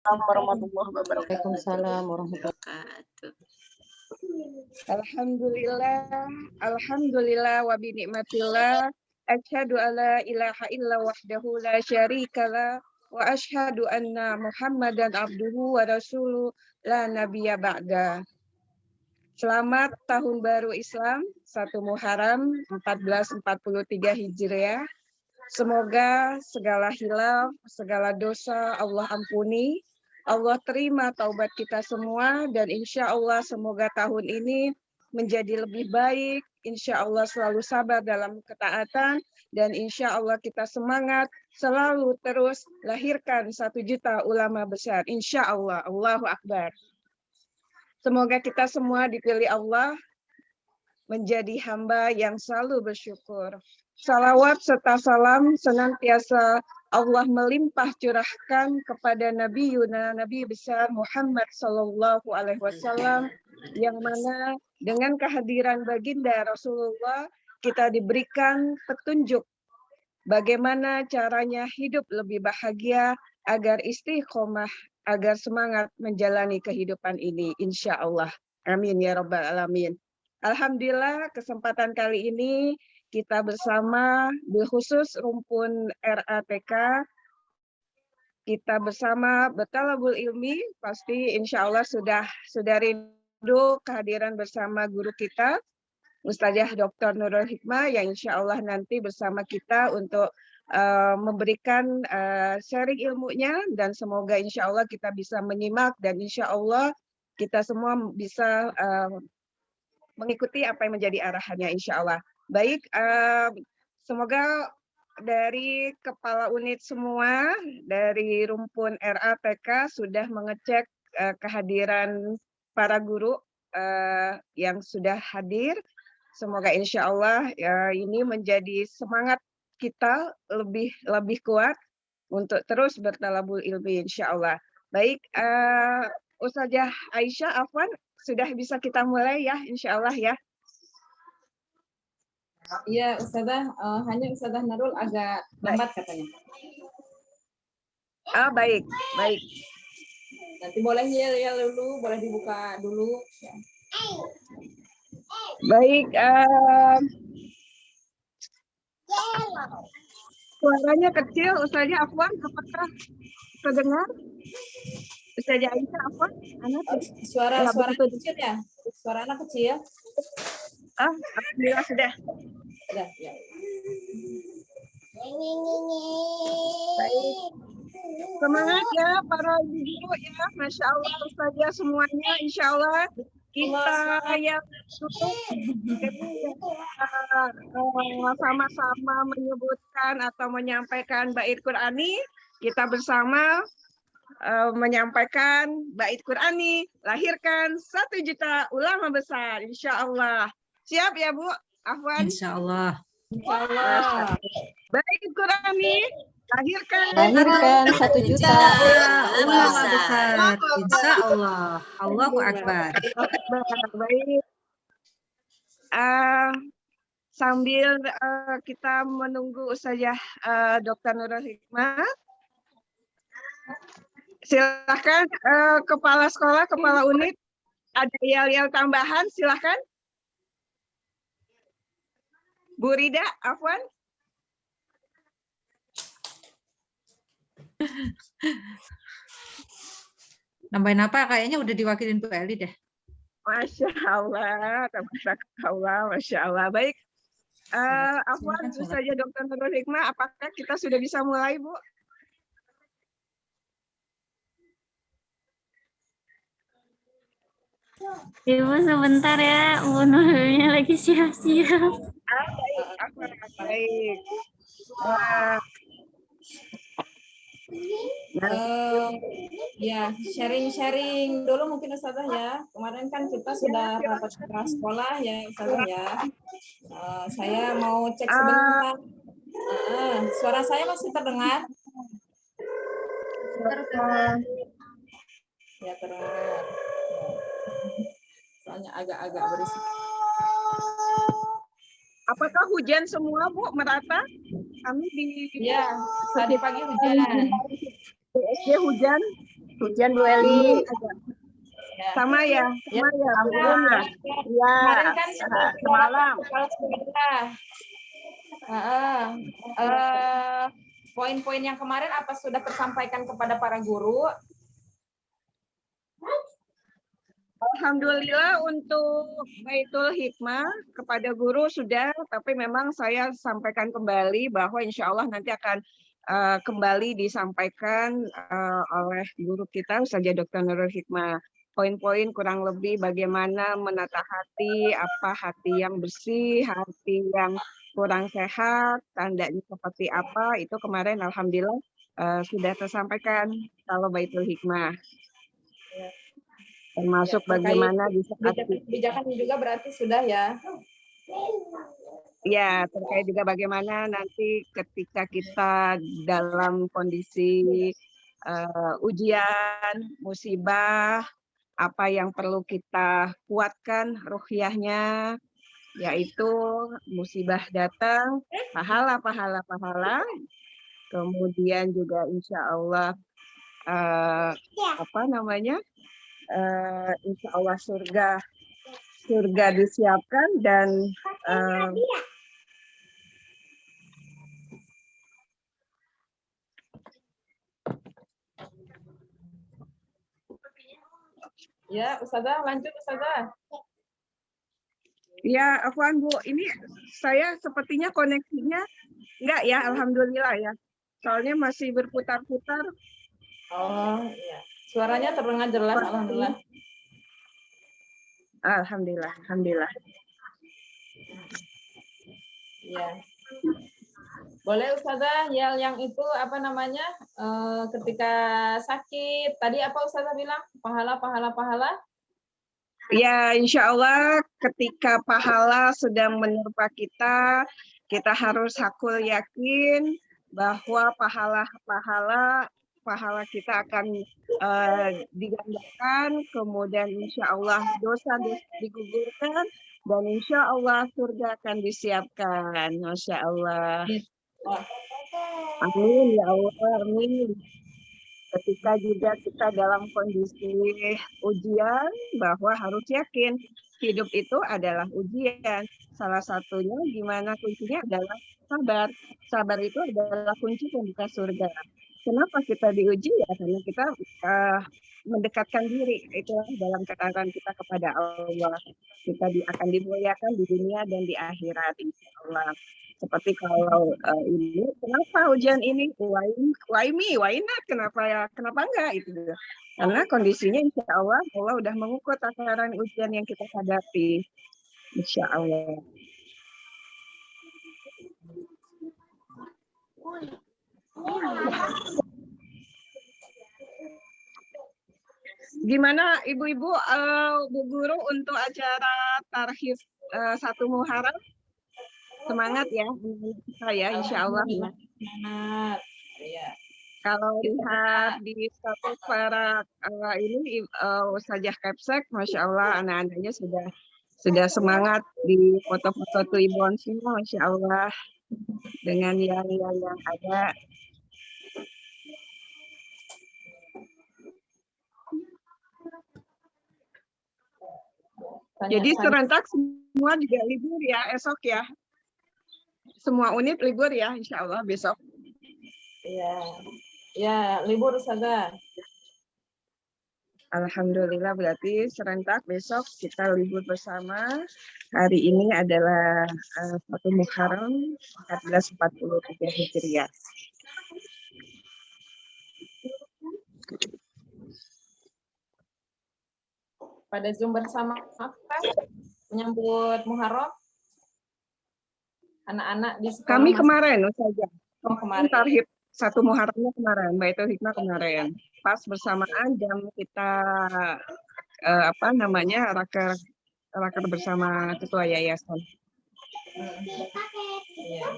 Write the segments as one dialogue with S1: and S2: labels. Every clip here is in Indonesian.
S1: warahmatullahi wabarakatuh.
S2: Waalaikumsalam warahmatullahi wabarakatuh.
S3: Alhamdulillah wa bi ni'matillah asyhadu alla ilaha illa wahdahu la syarikalah wa asyhadu anna Muhammadan abduhu wa rasuluh la nabiyya ba'da. Selamat Tahun Baru Islam 1 Muharram 1443 Hijriah. Semoga segala hilaf, segala dosa Allah ampuni, Allah terima taubat kita semua, dan insya Allah semoga tahun ini menjadi lebih baik, insya Allah selalu sabar dalam ketaatan, dan insya Allah kita semangat selalu terus lahirkan 1 juta ulama besar, insya Allah. Allahu Akbar. Semoga kita semua dipilih Allah menjadi hamba yang selalu bersyukur. Salawat serta salam senantiasa Allah melimpah curahkan kepada Nabi besar Muhammad Sallallahu Alaihi Wasallam, yang mana dengan kehadiran baginda Rasulullah kita diberikan petunjuk bagaimana caranya hidup lebih bahagia agar istiqomah, agar semangat menjalani kehidupan ini, insya Allah. Amin ya Rabbal Alamin. Alhamdulillah kesempatan kali ini kita bersama khusus rumpun RATK, kita bersama Betalabul Ilmi, pasti insya Allah sudah rindu kehadiran bersama guru kita, Ustazah Dr. Nurul Hikmah, yang insya Allah nanti bersama kita untuk memberikan sharing ilmunya, dan semoga insya Allah kita bisa menyimak, dan insya Allah kita semua bisa mengikuti apa yang menjadi arahannya, insya Allah. Baik, semoga dari kepala unit semua, dari rumpun RATK sudah mengecek kehadiran para guru yang sudah hadir. Semoga insya Allah ini menjadi semangat kita lebih kuat untuk terus bertalabul ilmi, insya Allah. Baik, Ustazah Aisyah, Afwan, sudah bisa kita mulai ya, insya Allah ya.
S4: Iya, Ustazah, hanya Ustazah Nurul agak lambat katanya.
S3: Baik.
S4: Nanti boleh ya dulu, boleh dibuka dulu. Ya.
S3: Baik, suaranya kecil, Ustazah Afwan, apakah terdengar? Ustazah Aisyah, Afwan, anak
S4: suara kecil ya? Suara anak kecil.
S3: Alhamdulillah sudah.
S4: Ya.
S3: Baik. Semangat ya para guru ya, Masya Allah Ustazah semuanya, insya Allah kita yang sama-sama menyebutkan atau menyampaikan bait Qur'ani, kita bersama menyampaikan bait Qur'ani, lahirkan 1 juta ulama besar, insya Allah. Siap ya Bu Afwan?
S2: Insya Allah.
S3: Bait Qur'ani, lahirkan
S2: 1 juta ulama besar, insya Allah. Allahu Akbar.
S3: Baik. Sambil kita menunggu Ustazah Dr. Nurul Hikmah, silakan kepala sekolah, kepala unit, ada yel-yel tambahan, silakan. Bu Rida, Afwan.
S2: Nambahin apa? Kayaknya udah diwakilin Bu Eli deh.
S3: Masya Allah, Masya Allah. Baik, Afwan, Ustazah Dr. Nurul Hikmah, apakah kita sudah bisa mulai, Bu?
S5: Ibu sebentar ya, Bu Nurulnya lagi siap-siap.
S3: Baik.
S4: Ya, sharing dulu mungkin Ustazah ya. Kemarin kan kita sudah rapat kepala sekolah ya Ustazah ya. Saya mau cek sebentar. Suara saya masih terdengar? Ya, terdengar. Soalnya agak-agak berisik.
S3: Apakah hujan semua, Bu, merata? Kami di
S4: tadi pagi hujan.
S3: BSD hujan. Hujan Bu Eli.
S4: Ya.
S3: Sama ya,
S4: Ya,
S3: sama ya, Bu Ulun ya. Ya,
S4: kemarin kan sudah
S3: semalam.
S4: kepala sekolah. Poin-poin yang kemarin apa sudah tersampaikan kepada para guru?
S3: Alhamdulillah untuk Baitul Hikmah kepada guru sudah, tapi memang saya sampaikan kembali bahwa insya Allah nanti akan kembali disampaikan oleh guru kita, Ustazah Dr. Nurul Hikmah. Poin-poin kurang lebih bagaimana menata hati, apa hati yang bersih, hati yang kurang sehat, tandanya seperti apa, itu kemarin Alhamdulillah sudah tersampaikan kalau Baitul Hikmah. Termasuk
S4: Ya,
S3: bagaimana di saat
S4: kebijakan juga berarti sudah ya.
S3: ya terkait juga bagaimana nanti ketika kita dalam kondisi ujian, musibah, apa yang perlu kita kuatkan ruhiyahnya, yaitu musibah datang, pahala, kemudian juga insya Allah insya Allah surga disiapkan dan
S4: Ya, Ustazah, lanjut Ustazah.
S3: ya, Afwan Bu, ini saya sepertinya koneksinya enggak ya, Alhamdulillah ya. Soalnya masih berputar-putar.
S4: Oh, iya. Suaranya terdengar jelas, Alhamdulillah.
S3: Alhamdulillah, Alhamdulillah.
S4: Ya. Boleh Ustazah, yang itu apa namanya, ketika sakit, tadi apa Ustazah bilang? Pahala.
S3: Ya, insya Allah ketika pahala sedang menerpa kita, kita harus hakul yakin bahwa pahala kita akan digandakan, kemudian insya Allah dosa digugurkan, dan insya Allah surga akan disiapkan. Masya Allah. Amin ya Allah, amin. Ketika juga kita dalam kondisi ujian, bahwa harus yakin hidup itu adalah ujian. Salah satunya gimana kuncinya adalah sabar. Sabar itu adalah kunci pembuka surga. Kenapa kita diuji ya? Karena kita mendekatkan diri. Itulah dalam catatan kita kepada Allah. Kita akan dimuliakan di dunia dan di akhirat, insya Allah. Seperti kalau ini, kenapa ujian ini? Why me? Why not? Kenapa enggak? Itu. Karena kondisinya insya Allah udah mengukur takaran ujian yang kita hadapi. Insya Allah. Gimana Ibu-Ibu, Bu Guru untuk acara Tarhif 1 Muharram? Semangat ya, saya insya Allah.
S4: Semangat. Ya.
S3: Kalau lihat di status para ini Ustazah Kepsek, Masya Allah anak-anaknya sudah semangat di foto-foto Twibbon semua, Masya Allah, dengan yang ada. Jadi serentak semua juga libur ya esok ya. Semua unit libur ya, insya Allah besok.
S4: Iya, ya libur Ustazah.
S3: Alhamdulillah berarti serentak besok kita libur bersama. Hari ini adalah 1 Muharram 1443 Hijriah.
S4: Pada Zoom bersama apa? Menyambut Muharram. Anak-anak di sekolah.
S3: Kami kemarin saja.
S4: Kemarin.
S3: Tarhib 1 Muharramnya kemarin, Baitul Hikmah kemarin. Pas bersamaan jam kita raker bersama ketua yayasan.
S4: Iya.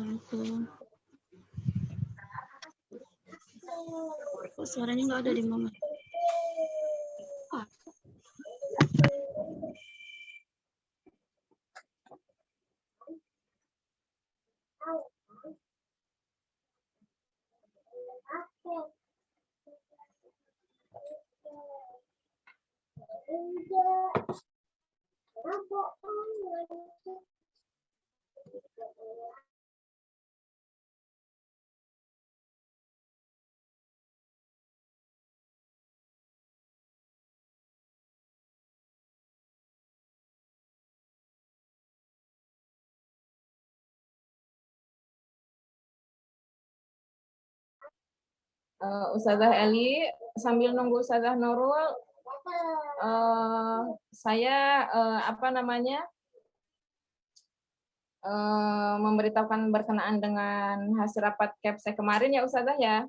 S5: wabarakatuh. Kok suaranya nggak ada di mama?
S4: Ustazah Eli, sambil nunggu Ustazah Nurul, saya memberitahukan berkenaan dengan hasil rapat KEPSE kemarin ya Ustazah ya.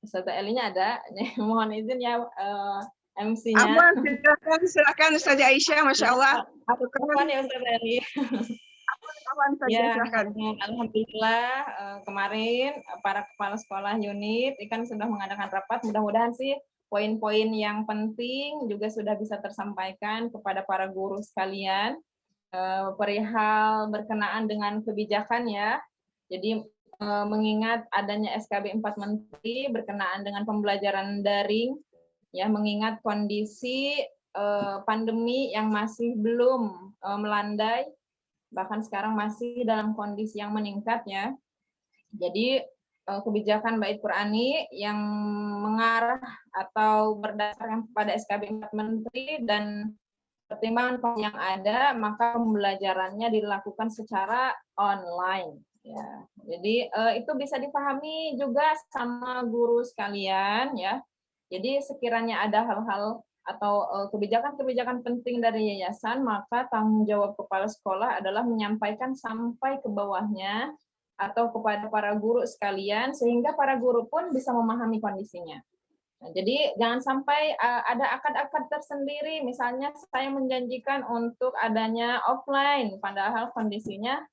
S4: Ustazah Elinya ada, mohon izin ya MC-nya.
S3: Silakan Ustazah Aisyah, Masya Allah.
S4: Apaan ya Ustazah Eli? Ya,
S3: Silakan.
S4: alhamdulillah kemarin para kepala sekolah unit kan sudah mengadakan rapat. Mudah-mudahan sih poin-poin yang penting juga sudah bisa tersampaikan kepada para guru sekalian perihal berkenaan dengan kebijakan ya. Jadi mengingat adanya SKB 4 Menteri berkenaan dengan pembelajaran daring ya, mengingat kondisi pandemi yang masih belum melandai, bahkan sekarang masih dalam kondisi yang meningkat ya. Jadi kebijakan Bait Qur'ani yang mengarah atau berdasarkan kepada SKB 4 Menteri dan pertimbangan yang ada, maka pembelajarannya dilakukan secara online ya. Jadi itu bisa dipahami juga sama guru sekalian ya. Jadi sekiranya ada hal-hal atau kebijakan-kebijakan penting dari yayasan, maka tanggung jawab kepala sekolah adalah menyampaikan sampai ke bawahnya atau kepada para guru sekalian, sehingga para guru pun bisa memahami kondisinya. Nah, jadi jangan sampai ada akad-akad tersendiri, misalnya saya menjanjikan untuk adanya offline, padahal kondisinya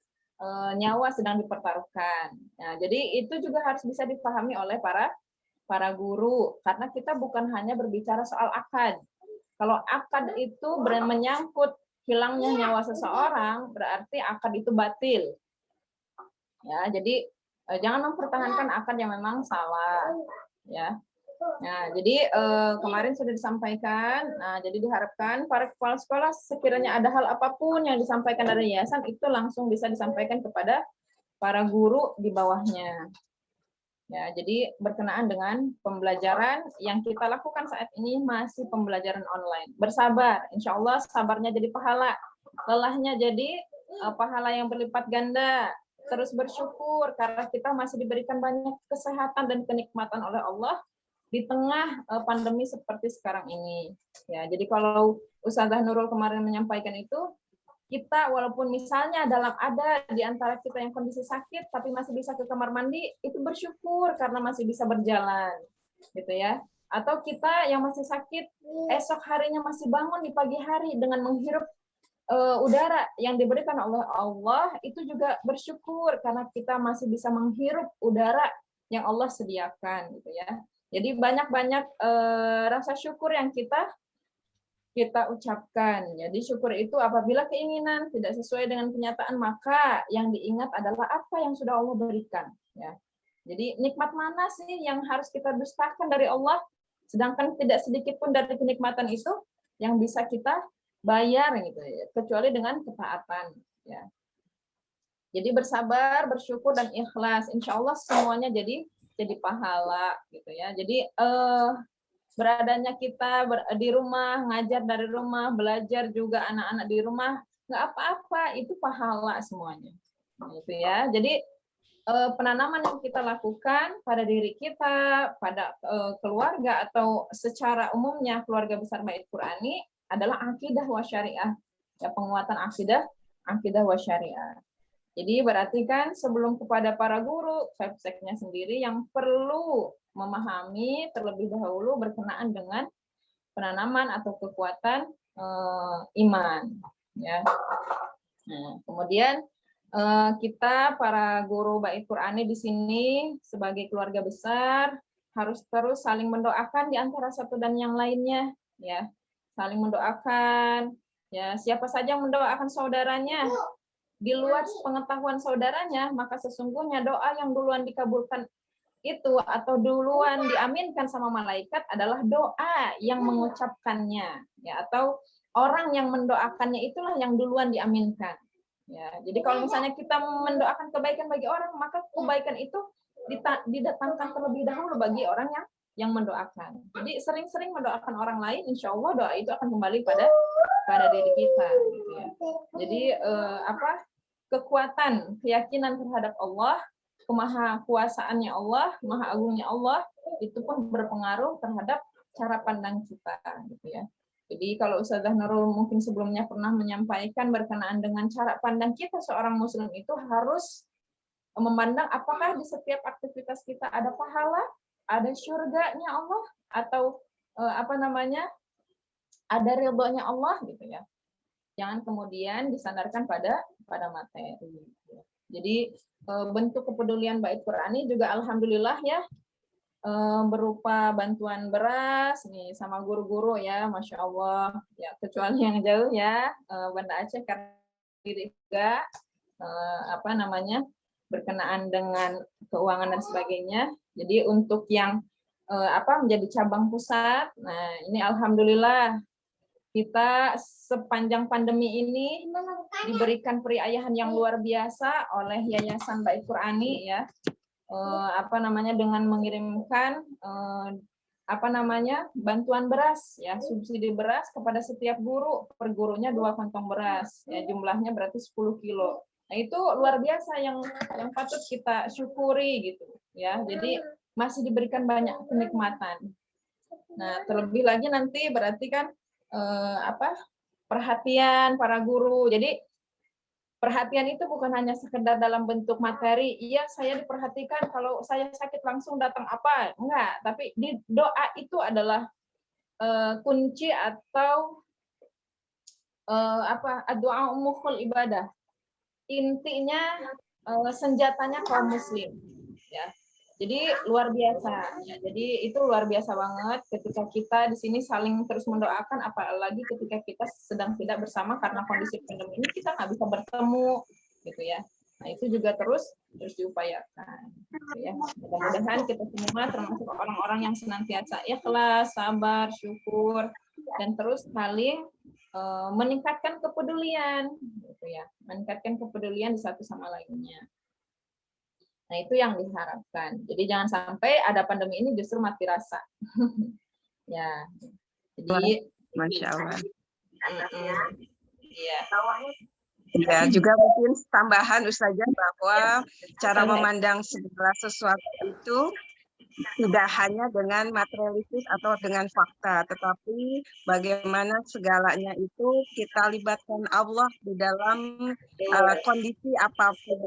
S4: nyawa sedang dipertaruhkan. Nah, jadi itu juga harus bisa dipahami oleh para guru, karena kita bukan hanya berbicara soal akad. Kalau akad itu menyangkut hilangnya nyawa seseorang, berarti akad itu batil. Ya, jadi jangan mempertahankan akad yang memang salah. Ya. Nah, jadi kemarin sudah disampaikan. Nah, jadi diharapkan para kepala sekolah sekiranya ada hal apapun yang disampaikan dari yayasan itu langsung bisa disampaikan kepada para guru di bawahnya. Ya, jadi berkenaan dengan pembelajaran yang kita lakukan saat ini masih pembelajaran online. Bersabar, insya Allah sabarnya jadi pahala, lelahnya jadi pahala yang berlipat ganda. Terus bersyukur karena kita masih diberikan banyak kesehatan dan kenikmatan oleh Allah di tengah pandemi seperti sekarang ini. Ya, jadi kalau Ustazah Nurul kemarin menyampaikan itu, kita walaupun misalnya ada di antara kita yang kondisi sakit tapi masih bisa ke kamar mandi, itu bersyukur karena masih bisa berjalan, gitu ya. Atau kita yang masih sakit, esok harinya masih bangun di pagi hari dengan menghirup udara yang diberikan oleh Allah, itu juga bersyukur karena kita masih bisa menghirup udara yang Allah sediakan, gitu ya. Jadi banyak-banyak rasa syukur yang kita ucapkan. Jadi syukur itu apabila keinginan tidak sesuai dengan kenyataan, maka yang diingat adalah apa yang sudah Allah berikan. Ya. Jadi nikmat mana sih yang harus kita dustakan dari Allah, sedangkan tidak sedikit pun dari kenikmatan itu yang bisa kita bayar gitu ya, kecuali dengan ketaatan. Ya. Jadi bersabar, bersyukur dan ikhlas. Insya Allah semuanya jadi pahala gitu ya. Jadi beradanya kita di rumah, ngajar dari rumah, belajar juga anak-anak di rumah, nggak apa-apa, itu pahala semuanya. Gitu ya. Jadi penanaman yang kita lakukan pada diri kita, pada keluarga atau secara umumnya keluarga besar Bait Qur'ani adalah akidah wa syariah. Ya, penguatan akidah wa syariah. Jadi berarti kan sebelum kepada para guru, FEPSEK-nya sendiri yang perlu memahami terlebih dahulu berkenaan dengan penanaman atau kekuatan iman. ya. Nah, kemudian kita para guru Bait Qur'ani di sini sebagai keluarga besar harus terus saling mendoakan di antara satu dan yang lainnya, ya. Saling mendoakan, ya. Siapa saja yang mendoakan saudaranya di luar pengetahuan saudaranya, maka sesungguhnya doa yang duluan dikabulkan itu atau duluan diaminkan sama malaikat adalah doa yang mengucapkannya, ya, atau orang yang mendoakannya itulah yang duluan diaminkan, ya. Jadi kalau misalnya kita mendoakan kebaikan bagi orang, maka kebaikan itu didatangkan terlebih dahulu bagi orang yang mendoakan. Jadi sering-sering mendoakan orang lain, insya Allah doa itu akan kembali pada diri kita, gitu ya. Jadi kekuatan keyakinan terhadap Allah, kemahakuasaannya Allah, maha agungnya Allah, itu pun berpengaruh terhadap cara pandang kita, gitu ya. Jadi kalau Ustazah Nurul mungkin sebelumnya pernah menyampaikan berkenaan dengan cara pandang kita seorang muslim itu harus memandang apakah di setiap aktivitas kita ada pahala, ada syurganya Allah, atau ada ridhonya Allah, gitu ya. Jangan kemudian disandarkan pada materi. Jadi bentuk kepedulian Bait Qur'ani juga alhamdulillah ya, berupa bantuan beras nih sama guru-guru ya, Masya Allah ya, kecuali yang jauh ya, Banda Aceh karena juga berkenaan dengan keuangan dan sebagainya. Jadi untuk yang menjadi cabang pusat, nah ini alhamdulillah kita sepanjang pandemi ini diberikan periayahan yang luar biasa oleh Yayasan Bait Qur'ani ya, dengan mengirimkan bantuan beras ya, subsidi beras kepada setiap guru, per gurunya 2 kantong beras ya, jumlahnya berarti 10 kilo. Nah itu luar biasa yang patut kita syukuri gitu ya. Jadi masih diberikan banyak kenikmatan. Nah terlebih lagi nanti berarti kan perhatian para guru. Jadi perhatian itu bukan hanya sekedar dalam bentuk materi. Iya, saya diperhatikan kalau saya sakit langsung datang apa? Enggak, tapi di doa itu adalah kunci atau doa mukhul ibadah. Intinya senjatanya kaum muslim, ya. Jadi luar biasa ya. Jadi itu luar biasa banget ketika kita di sini saling terus mendoakan, apalagi ketika kita sedang tidak bersama karena kondisi pandemi ini kita nggak bisa bertemu gitu ya. Nah itu juga terus diupayakan gitu ya. Mudah-mudahan kita semua termasuk orang-orang yang senantiasa ikhlas, sabar, syukur, dan terus saling meningkatkan kepedulian gitu ya. Meningkatkan kepedulian di satu sama lainnya. Nah, itu yang diharapkan. Jadi jangan sampai ada pandemi ini justru mati rasa. Ya. Jadi
S3: Masya Allah.
S4: Iya.
S3: Ya, juga mungkin tambahan Ustazah bahwa cara memandang segala sesuatu itu tidak hanya dengan materialistis atau dengan fakta, tetapi bagaimana segalanya itu kita libatkan Allah di dalam kondisi apapun.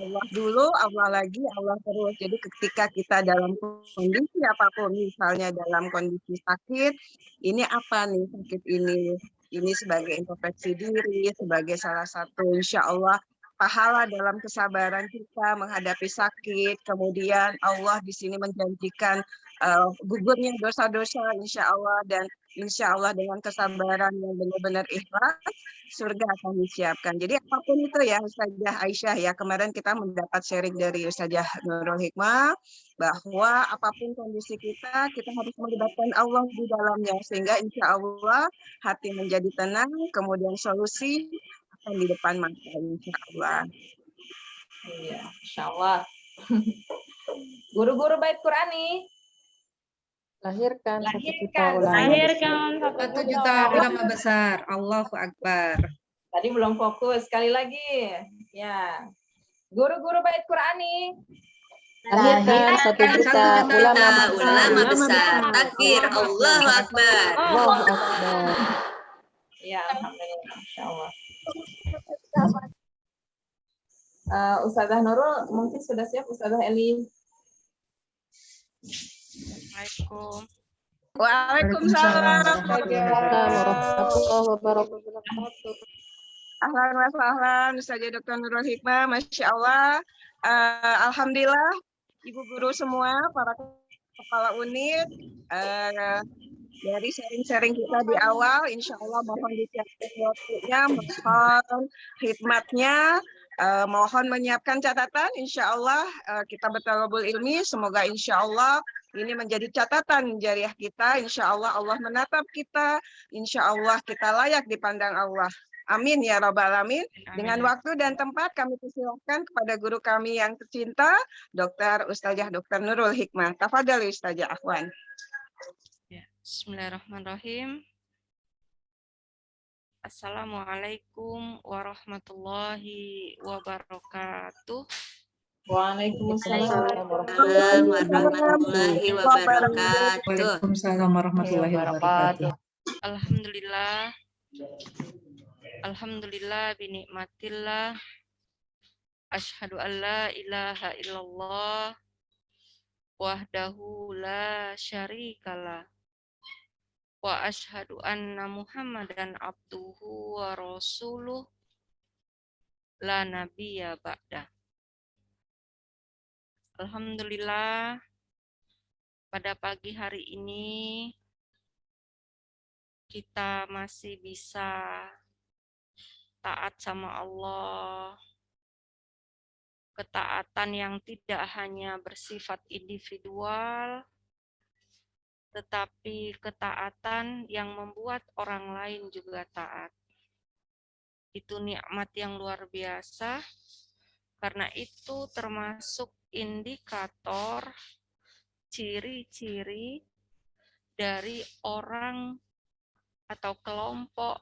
S3: Allah dulu, Allah lagi, Allah terus. Jadi ketika kita dalam kondisi apapun, misalnya dalam kondisi sakit, ini apa nih sakit ini? Ini sebagai introspeksi diri, sebagai salah satu insya Allah pahala dalam kesabaran kita menghadapi sakit. Kemudian Allah di sini menjanjikan gugurnya dosa-dosa insya Allah, dan insya Allah dengan kesabaran yang benar-benar ikhlas surga akan disiapkan. Jadi apapun itu ya Ustazah Aisyah ya, kemarin kita mendapat sharing dari Ustazah Nurul Hikmah bahwa apapun kondisi kita harus melibatkan Allah di dalamnya, sehingga insya Allah hati menjadi tenang, kemudian solusi di depan mata insya Allah.
S4: Iya, insya Allah. Guru-guru Bait Qur'ani,
S1: Lahirkan 1
S2: juta ulama besar. Allahu Akbar.
S4: Tadi belum fokus, sekali lagi. Ya. Guru-guru Bait Qur'ani,
S1: Lahirkan 1 juta ulama besar.
S6: Takbir, Allahu Akbar.
S1: Allahu Akbar.
S4: Ya, alhamdulillah, insya Allah. Ustazah Nurul mungkin sudah siap. Ustazah Eli.
S3: Waalaikumsalam.
S1: Waalaikumsalam warahmatullahi wabarakatuh.
S3: Ahlan wa sahlan, Ustazah Dr. Nurul Hikmah, Masya Allah. Alhamdulillah, Ibu Guru semua, para kepala unit, dari sharing-sharing kita di awal, insya Allah mohon disiapkan waktunya, mohon hikmatnya, mohon menyiapkan catatan, insya Allah kita bertalabul ilmi, semoga insya Allah ini menjadi catatan jariah kita, insya Allah Allah menatap kita, insya Allah kita layak dipandang Allah. Amin ya Rabbal Alamin. Dengan waktu dan tempat kami persilahkan kepada guru kami yang tercinta, Dr. Ustazah Dr. Nurul Hikmah. Tafadhali Ustazah Afwan.
S7: Ya, bismillahirrahmanirrahim. Assalamualaikum warahmatullahi wabarakatuh.
S1: Waalaikumsalam warahmatullahi
S6: warahmatullahi wabarakatuh.
S2: Waalaikumsalam warahmatullahi wabarakatuh.
S7: Alhamdulillah. Alhamdulillah binikmatillah. Asyhadu an la ilaha illallah wahdahu la syarikalah. Wa asyhadu anna Muhammadan abduhu wa rasuluh la nabiyya ba'da. Alhamdulillah, pada pagi hari ini kita masih bisa taat sama Allah. Ketaatan yang tidak hanya bersifat individual, tetapi ketaatan yang membuat orang lain juga taat. Itu nikmat yang luar biasa, karena itu termasuk indikator ciri-ciri dari orang atau kelompok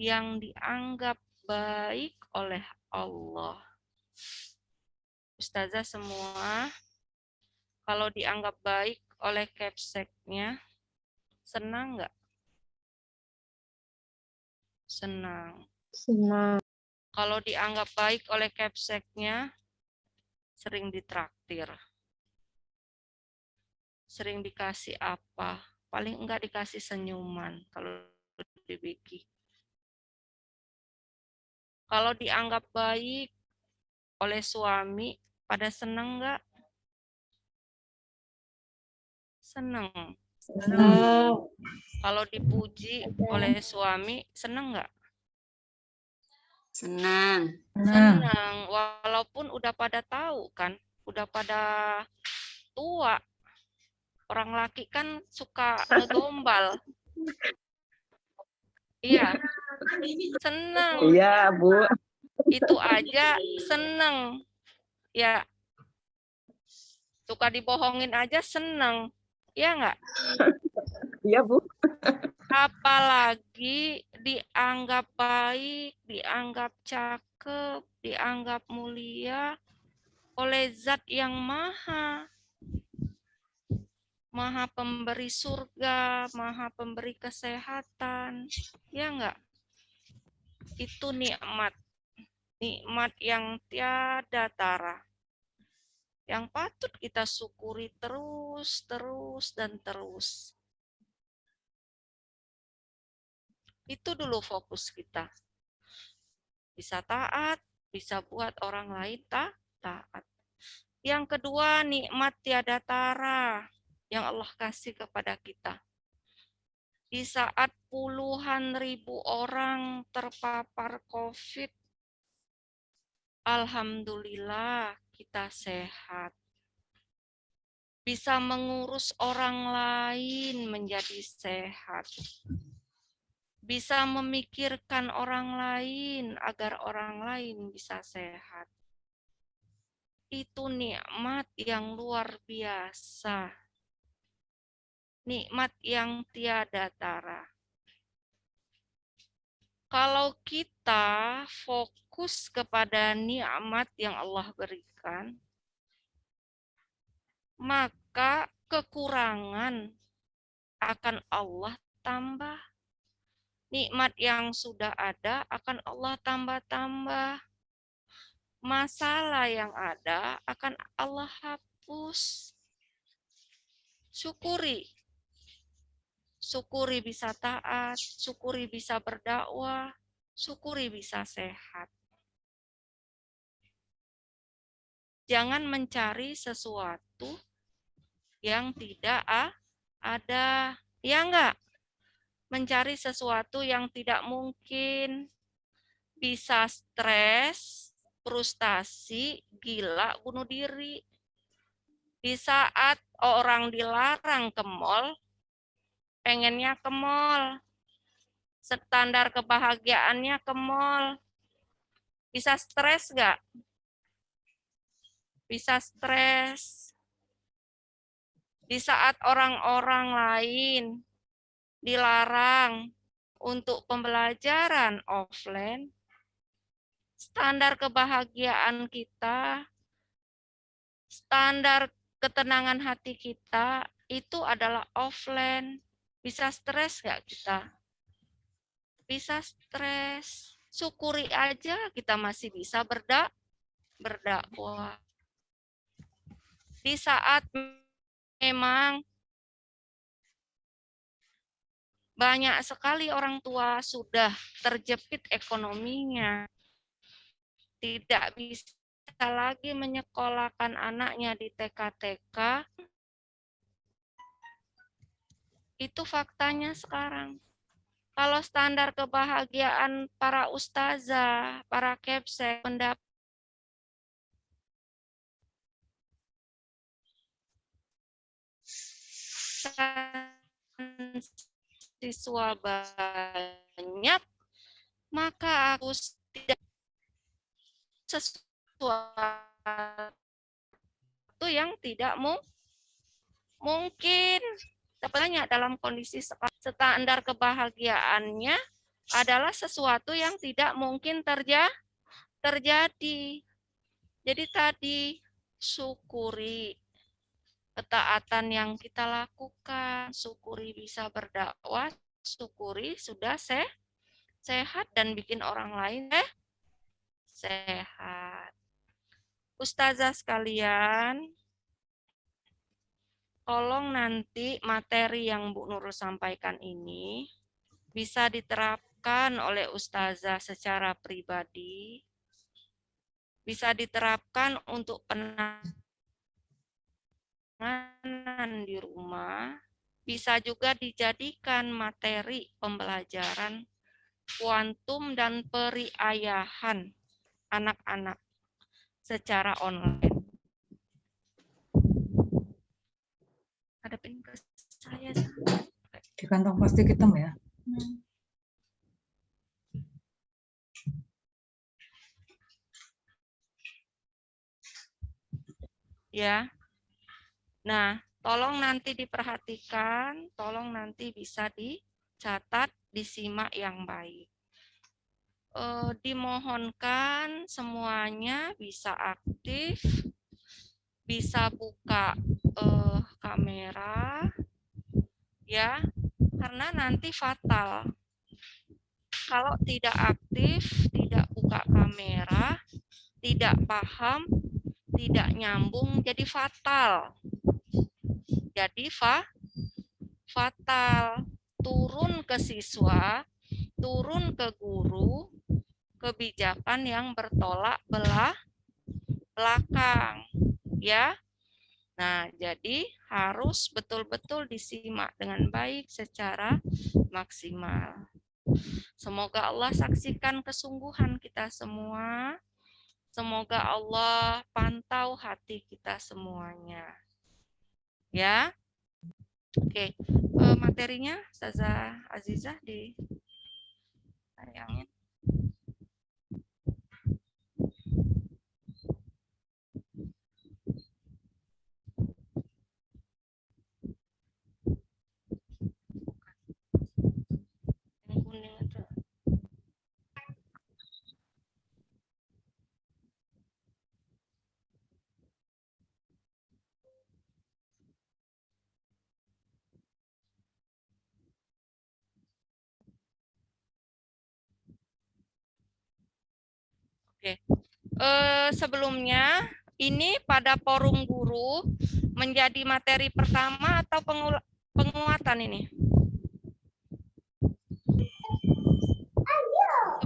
S7: yang dianggap baik oleh Allah. Ustazah semua, kalau dianggap baik oleh Kepseknya, senang nggak? Senang.
S1: Senang.
S7: Kalau dianggap baik oleh Kepseknya, sering ditraktir. Sering dikasih apa? Paling enggak dikasih senyuman kalau dibikin. Kalau dianggap baik oleh suami, pada senang nggak? Senang. Kalau dipuji oleh suami, senang nggak?
S6: Senang.
S7: Senang, walaupun udah pada tahu kan, udah pada tua. Orang laki kan suka ngegombal. Iya, senang.
S3: Iya, Bu.
S7: Itu aja senang. Ya, suka dibohongin aja senang. Ya nggak?
S3: Iya, Bu.
S7: Apalagi dianggap baik, dianggap cakep, dianggap mulia oleh Zat yang Maha Pemberi surga, Maha Pemberi kesehatan. Ya enggak? Itu nikmat. Nikmat yang tiada tara. Yang patut kita syukuri terus, dan terus. Itu dulu fokus kita. Bisa taat, bisa buat orang lain taat. Yang kedua, nikmat tiada tara yang Allah kasih kepada kita. Di saat puluhan ribu orang terpapar COVID, alhamdulillah kita sehat. Bisa mengurus orang lain menjadi sehat. Bisa memikirkan orang lain agar orang lain bisa sehat. Itu nikmat yang luar biasa. Nikmat yang tiada tara. Kalau kita fokus kepada nikmat yang Allah berikan, maka kekurangan akan Allah tambah. Nikmat yang sudah ada akan Allah tambah-tambah. Masalah yang ada akan Allah hapus. Syukuri. Syukuri bisa taat, syukuri bisa berdakwah, syukuri bisa sehat. Jangan mencari sesuatu yang tidak ada. Ya enggak? Mencari sesuatu yang tidak mungkin. Bisa stres, frustasi, gila, bunuh diri. Di saat orang dilarang ke mall, pengennya ke mall. Standar kebahagiaannya ke mall. Bisa stres nggak? Bisa stres. Di saat orang-orang lain dilarang untuk pembelajaran offline, standar kebahagiaan kita, standar ketenangan hati kita itu adalah offline. Bisa stres nggak kita? Bisa stres. Syukuri aja kita masih bisa berdakwah. Di saat memang banyak sekali orang tua sudah terjepit ekonominya, tidak bisa lagi menyekolahkan anaknya di TK-TK, itu faktanya sekarang. Kalau standar kebahagiaan para ustazah, para kepsek, siswa banyak, maka aku tidak sesuatu yang tidak mungkin. Sebenarnya dalam kondisi standar kebahagiaannya adalah sesuatu yang tidak mungkin terjadi. Jadi tadi syukuri ketaatan yang kita lakukan, syukuri bisa berdakwah, syukuri sudah sehat dan bikin orang lain sehat. Ustazah sekalian, tolong nanti materi yang Bu Nurul sampaikan ini bisa diterapkan oleh ustazah secara pribadi, bisa diterapkan untuk penanganan di rumah, bisa juga dijadikan materi pembelajaran kuantum dan periayahan anak-anak secara online. Hadapin ke saya.
S2: Di kantong plastik hitam ya.
S7: Ya. Nah, tolong nanti diperhatikan, tolong nanti bisa dicatat, disimak yang baik. Dimohonkan semuanya bisa aktif, bisa buka kamera, ya, karena nanti fatal. Kalau tidak aktif, tidak buka kamera, tidak paham, tidak nyambung, jadi fatal. Jadi fatal. Turun ke siswa, turun ke guru, kebijakan yang bertolak belakang. Ya. Nah, jadi harus betul-betul disimak dengan baik secara maksimal. Semoga Allah saksikan kesungguhan kita semua. Semoga Allah pantau hati kita semuanya. Ya. Oke, materinya Ustazah Azizah ditayangin. Yang kuning itu. Oke. Sebelumnya ini pada forum guru menjadi materi pertama atau penguatan ini?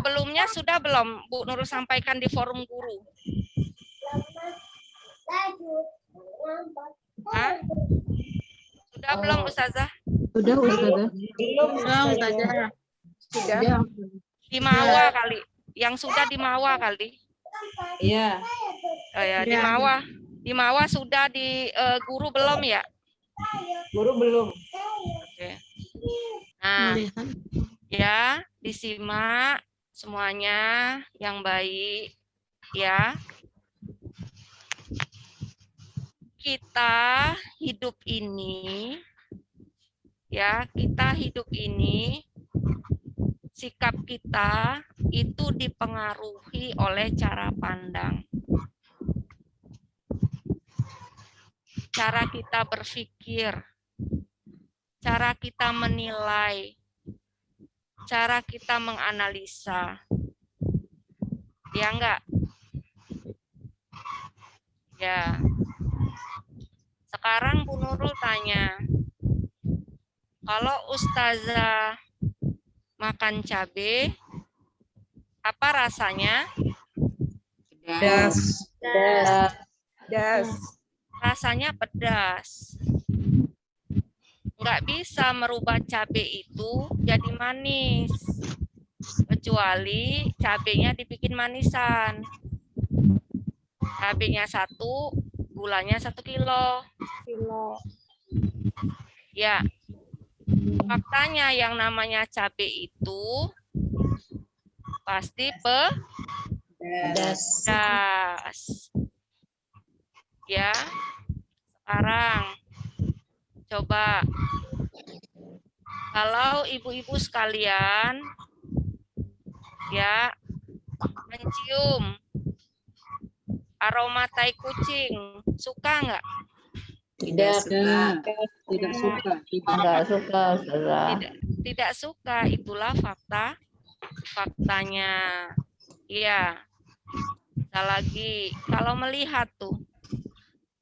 S7: Sebelumnya sudah belum Bu Nurul sampaikan di forum guru? Hah? Sudah belum Ustazah?
S1: Sudah Ustazah.
S4: Belum Ustazah.
S3: Sudah.
S7: Di Mawa kali. Yang sudah di Mawa kali.
S4: Iya.
S7: Oh ya, di Mawa. Di Mawa sudah, di guru belum ya?
S4: Guru belum.
S7: Oke. Nah, ya, disimak semuanya yang baik ya. Kita hidup ini sikap kita itu dipengaruhi oleh cara pandang. Cara kita berpikir, cara kita menilai, cara kita menganalisa. Ya enggak? Ya. Sekarang Bu Nurul tanya, kalau Ustazah makan cabai, apa rasanya?
S3: Das.
S7: Rasanya pedas. Nggak bisa merubah cabai itu jadi manis, kecuali cabainya dibikin manisan. Cabainya 1, gulanya 1 kilo. Ya, faktanya yang namanya cabai itu pasti pedas. Ya, sekarang coba kalau ibu-ibu sekalian ya mencium aroma tai kucing, suka nggak?
S1: Tidak suka. Enggak suka Ustazah.
S7: Tidak suka, itulah faktanya. Iya. Lagi kalau melihat tuh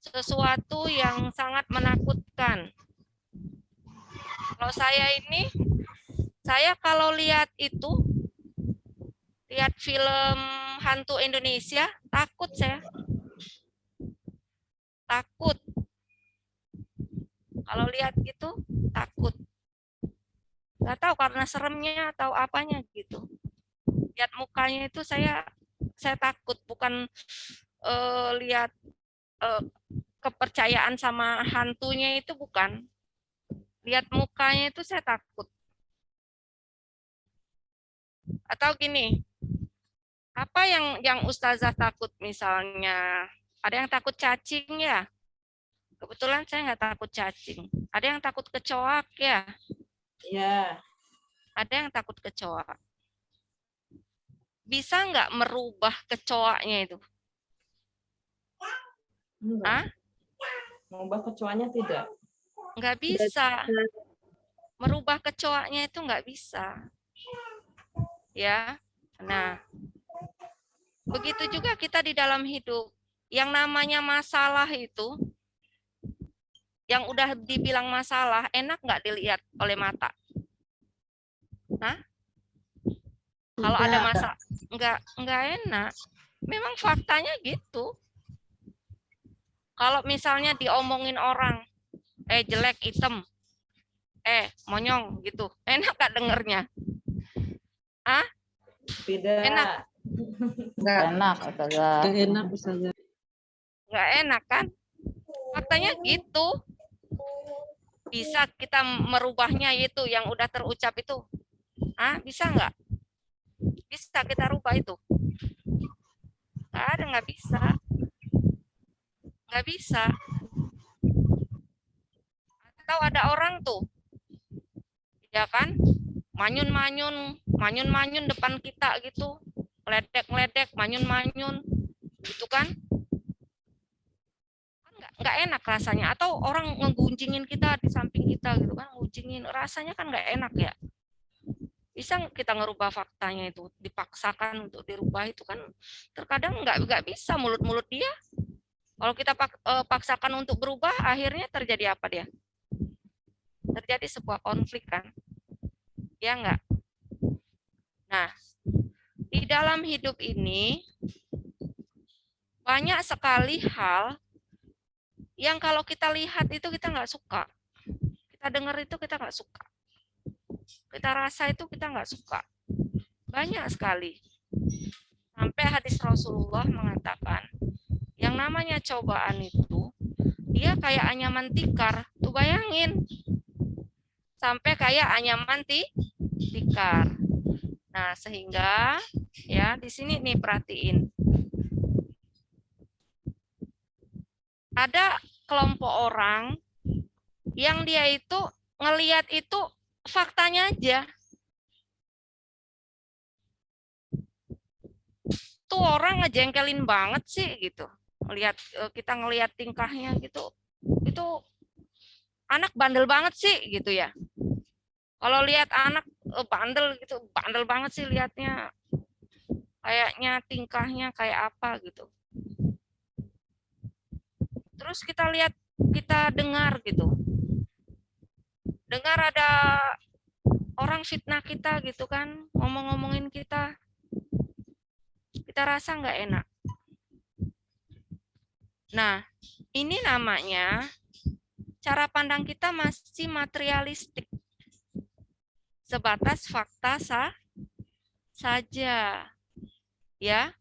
S7: sesuatu yang sangat menakutkan. Kalau saya kalau lihat film hantu Indonesia, takut saya. Takut. Kalau lihat gitu, takut. Nggak tahu karena seremnya atau apanya gitu. Lihat mukanya itu saya takut, bukan lihat kepercayaan sama hantunya itu bukan. Lihat mukanya itu saya takut. Atau gini, apa yang Ustazah takut misalnya? Ada yang takut cacing ya? Kebetulan saya nggak takut cacing. Ada yang takut kecoak ya?
S4: Iya.
S7: Ada yang takut kecoak. Bisa nggak merubah kecoaknya itu?
S4: Enggak. Mengubah kecoaknya tidak.
S7: Nggak bisa. Merubah kecoaknya itu nggak bisa. Ya, nah, begitu juga kita di dalam hidup. Yang namanya masalah itu, yang udah dibilang masalah, enak nggak dilihat oleh mata? Hah? Kalau ada masalah, nggak enak. Memang faktanya gitu. Kalau misalnya diomongin orang, jelek, hitam, monyong gitu, enak nggak dengernya? Ah?
S4: Tidak.
S7: Enak.
S1: Enggak enak Ustazah.
S7: Nggak enak kan? Faktanya gitu. Bisa kita merubahnya itu yang udah terucap itu. Bisa nggak? Bisa kita rubah itu. Nggak bisa. Nggak bisa. Atau ada orang tuh, ya kan? Manyun-manyun depan kita gitu. Ngeledek, manyun-manyun. Gitu kan? Nggak enak rasanya. Atau orang ngegunjingin kita di samping kita gitu kan. Ngegunjingin. Rasanya kan nggak enak ya. Bisa kita ngerubah faktanya itu. Dipaksakan untuk dirubah itu kan. Terkadang nggak bisa mulut-mulut dia. Kalau kita paksakan untuk berubah, akhirnya terjadi apa dia? Terjadi sebuah konflik kan. Ya enggak? Nah, di dalam hidup ini banyak sekali hal yang kalau kita lihat itu kita nggak suka. Kita dengar itu kita nggak suka. Kita rasa itu kita nggak suka. Banyak sekali. Sampai hadis Rasulullah mengatakan, yang namanya cobaan itu, dia kayak anyaman tikar. Tuh bayangin. Sampai kayak anyaman tikar. Nah, sehingga ya di sini nih perhatiin. Ada kelompok orang yang dia itu ngelihat itu faktanya aja. Tuh orang ngejengkelin banget sih gitu. Kita ngelihat tingkahnya gitu. Itu anak bandel banget sih gitu ya. Kalau lihat anak bandel gitu, bandel banget sih lihatnya. Kayaknya tingkahnya kayak apa gitu. Terus kita lihat, kita dengar gitu. Dengar ada orang fitnah kita gitu kan, ngomong-ngomongin kita. Kita rasa nggak enak. Nah, ini namanya cara pandang kita masih materialistik. Sebatas fakta saja. Ya.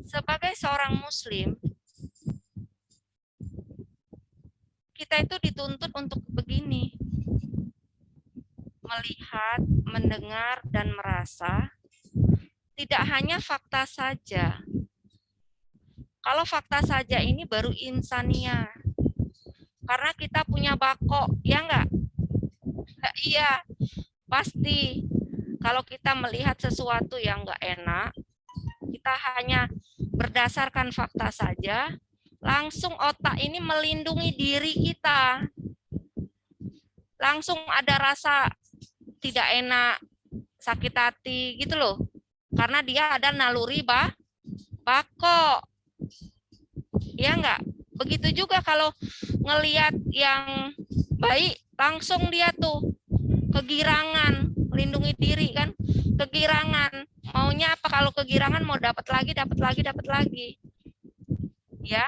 S7: Sebagai seorang muslim, kita itu dituntut untuk begini. Melihat, mendengar, dan merasa tidak hanya fakta saja. Kalau fakta saja ini baru insania. Karena kita punya bako, ya enggak? Iya, pasti. Kalau kita melihat sesuatu yang enggak enak, kita hanya berdasarkan fakta saja, langsung otak ini melindungi diri kita. Langsung ada rasa tidak enak, sakit hati, gitu loh. Karena dia ada naluri bako. Ya enggak? Begitu juga kalau ngelihat yang baik, langsung dia tuh kegirangan, melindungi diri kan, kegirangan. Maunya apa kalau kegirangan mau dapat lagi. Ya.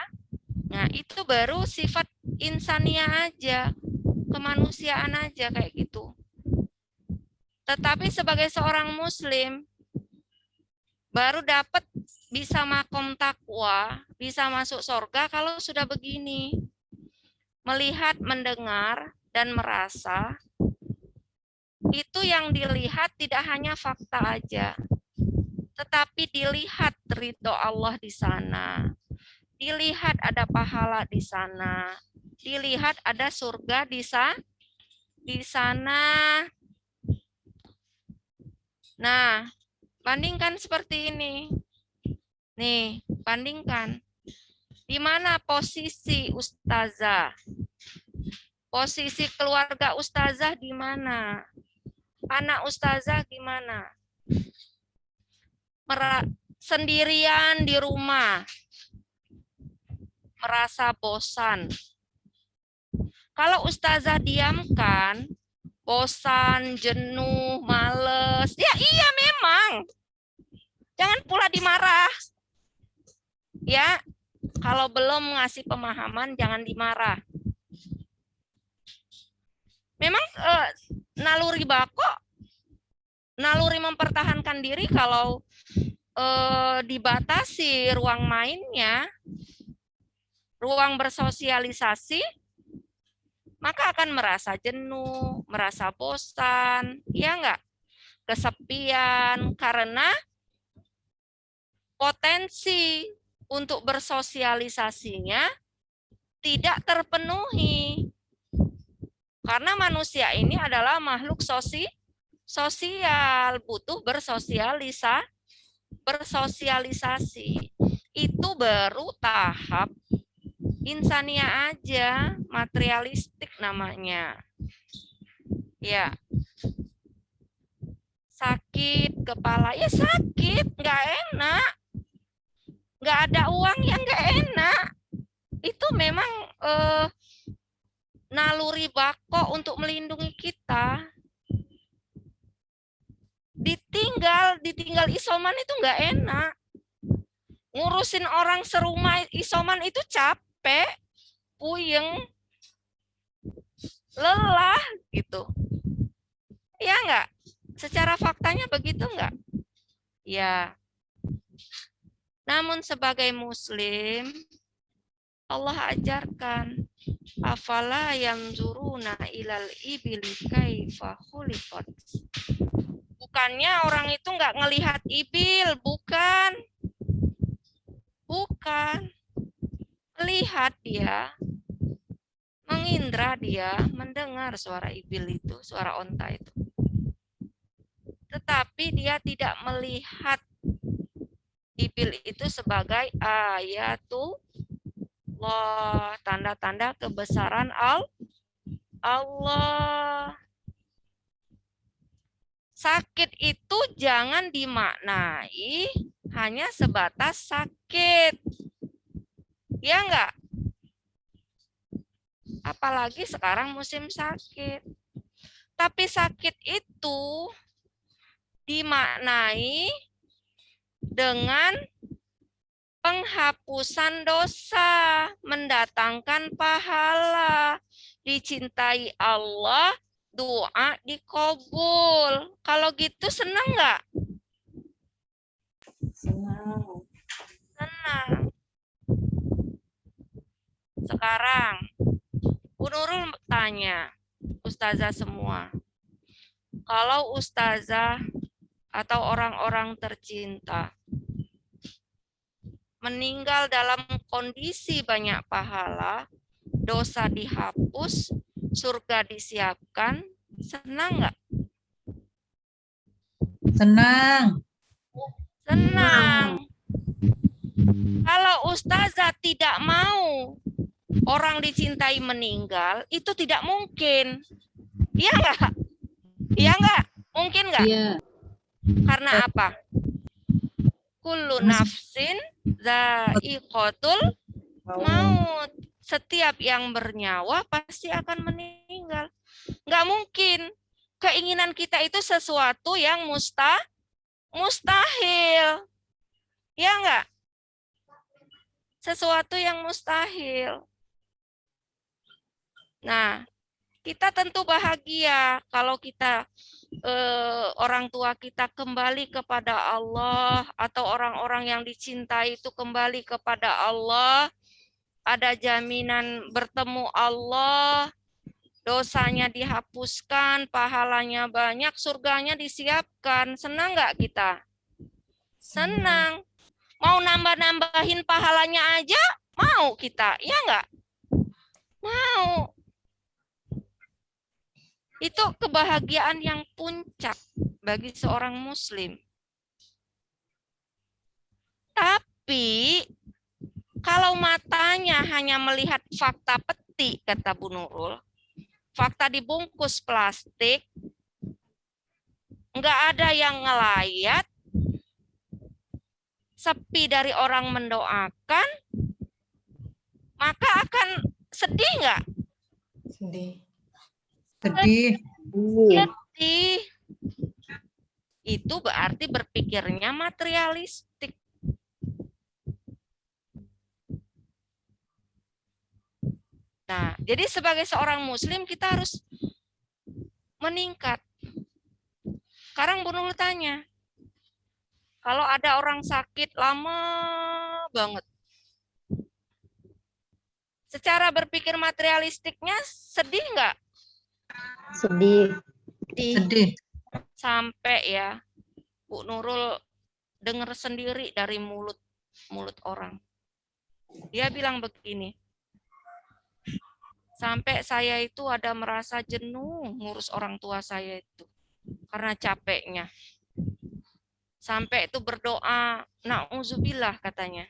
S7: Nah, itu baru sifat insania aja, kemanusiaan aja kayak gitu. Tetapi sebagai seorang muslim baru dapat bisa makom takwa, bisa masuk surga kalau sudah begini. Melihat, mendengar, dan merasa, itu yang dilihat tidak hanya fakta aja, tetapi dilihat ridho Allah di sana. Dilihat ada pahala di sana. Dilihat ada surga di sana. Nah, bandingkan seperti ini. Nih, bandingkan. Di mana posisi ustazah? Posisi keluarga ustazah di mana? Anak ustazah gimana? Sendirian di rumah. Merasa bosan. Kalau ustazah diamkan, bosan, jenuh, males. Ya iya memang. Jangan pula dimarah. Ya, kalau belum ngasih pemahaman jangan dimarah. Memang naluri bako, naluri mempertahankan diri kalau dibatasi ruang mainnya, ruang bersosialisasi, maka akan merasa jenuh, merasa bosan, ya enggak? Kesepian, karena potensi untuk bersosialisasinya tidak terpenuhi. Karena manusia ini adalah makhluk sosial, butuh bersosialisasi. Itu baru tahap insania aja, materialistik namanya. Ya. Sakit kepala, ya sakit, nggak enak. Nggak ada uang yang nggak enak. Itu memang naluri bako untuk melindungi kita. ditinggal isoman itu nggak enak. Ngurusin orang serumah isoman itu capek, puyeng, lelah gitu. Ya enggak? Secara faktanya begitu enggak? Ya. Namun sebagai muslim, Allah ajarkan, afala yanzuruna ilal ibili kaifa khuliqat. Bukannya orang itu enggak ngelihat ibil, bukan. Bukan. Melihat dia, mengindra dia, mendengar suara ibil itu, suara onta itu. Tetapi dia tidak melihat ibil itu sebagai ayatullah, tanda-tanda kebesaran Allah. Sakit itu jangan dimaknai hanya sebatas sakit. Ya enggak? Apalagi sekarang musim sakit. Tapi sakit itu dimaknai dengan penghapusan dosa, mendatangkan pahala, dicintai Allah, doa dikabul. Kalau gitu senang nggak?
S4: Senang.
S7: Senang. Sekarang, Bu Nurul tanya, Ustazah semua, kalau Ustazah atau orang-orang tercinta meninggal dalam kondisi banyak pahala, dosa dihapus, surga disiapkan, senang nggak?
S2: Senang.
S7: Senang. Kalau Ustazah tidak mau orang dicintai meninggal, itu tidak mungkin. Iya nggak? Iya nggak? Mungkin nggak?
S1: Iya.
S7: Karena apa? Kullu nafsin dha'iqatul maut. Setiap yang bernyawa pasti akan meninggal. Nggak mungkin. Keinginan kita itu sesuatu yang mustahil. Ya nggak? Sesuatu yang mustahil. Nah, kita tentu bahagia kalau kita orang tua kita kembali kepada Allah atau orang-orang yang dicintai itu kembali kepada Allah, ada jaminan bertemu Allah, dosanya dihapuskan, pahalanya banyak, surganya disiapkan. Senang nggak kita? Senang. Mau nambah-nambahin pahalanya aja, mau kita, ya nggak? Mau. Itu kebahagiaan yang puncak bagi seorang muslim. Tapi kalau matanya hanya melihat fakta peti, kata Bu Nurul, fakta dibungkus plastik, nggak ada yang ngelayat, sepi dari orang mendoakan, maka akan sedih nggak?
S2: Sedih.
S7: Sedih. Itu berarti berpikirnya materialistik. Nah, jadi sebagai seorang muslim kita harus meningkat. Sekarang Bu Nurul tanya, kalau ada orang sakit lama banget, secara berpikir materialistiknya sedih nggak?
S1: Sedih.
S2: Sedih.
S7: Sampai ya, Bu Nurul dengar sendiri dari mulut orang. Dia bilang begini, sampai saya itu ada merasa jenuh ngurus orang tua saya itu karena capeknya. Sampai itu berdoa, na'udzubillah katanya.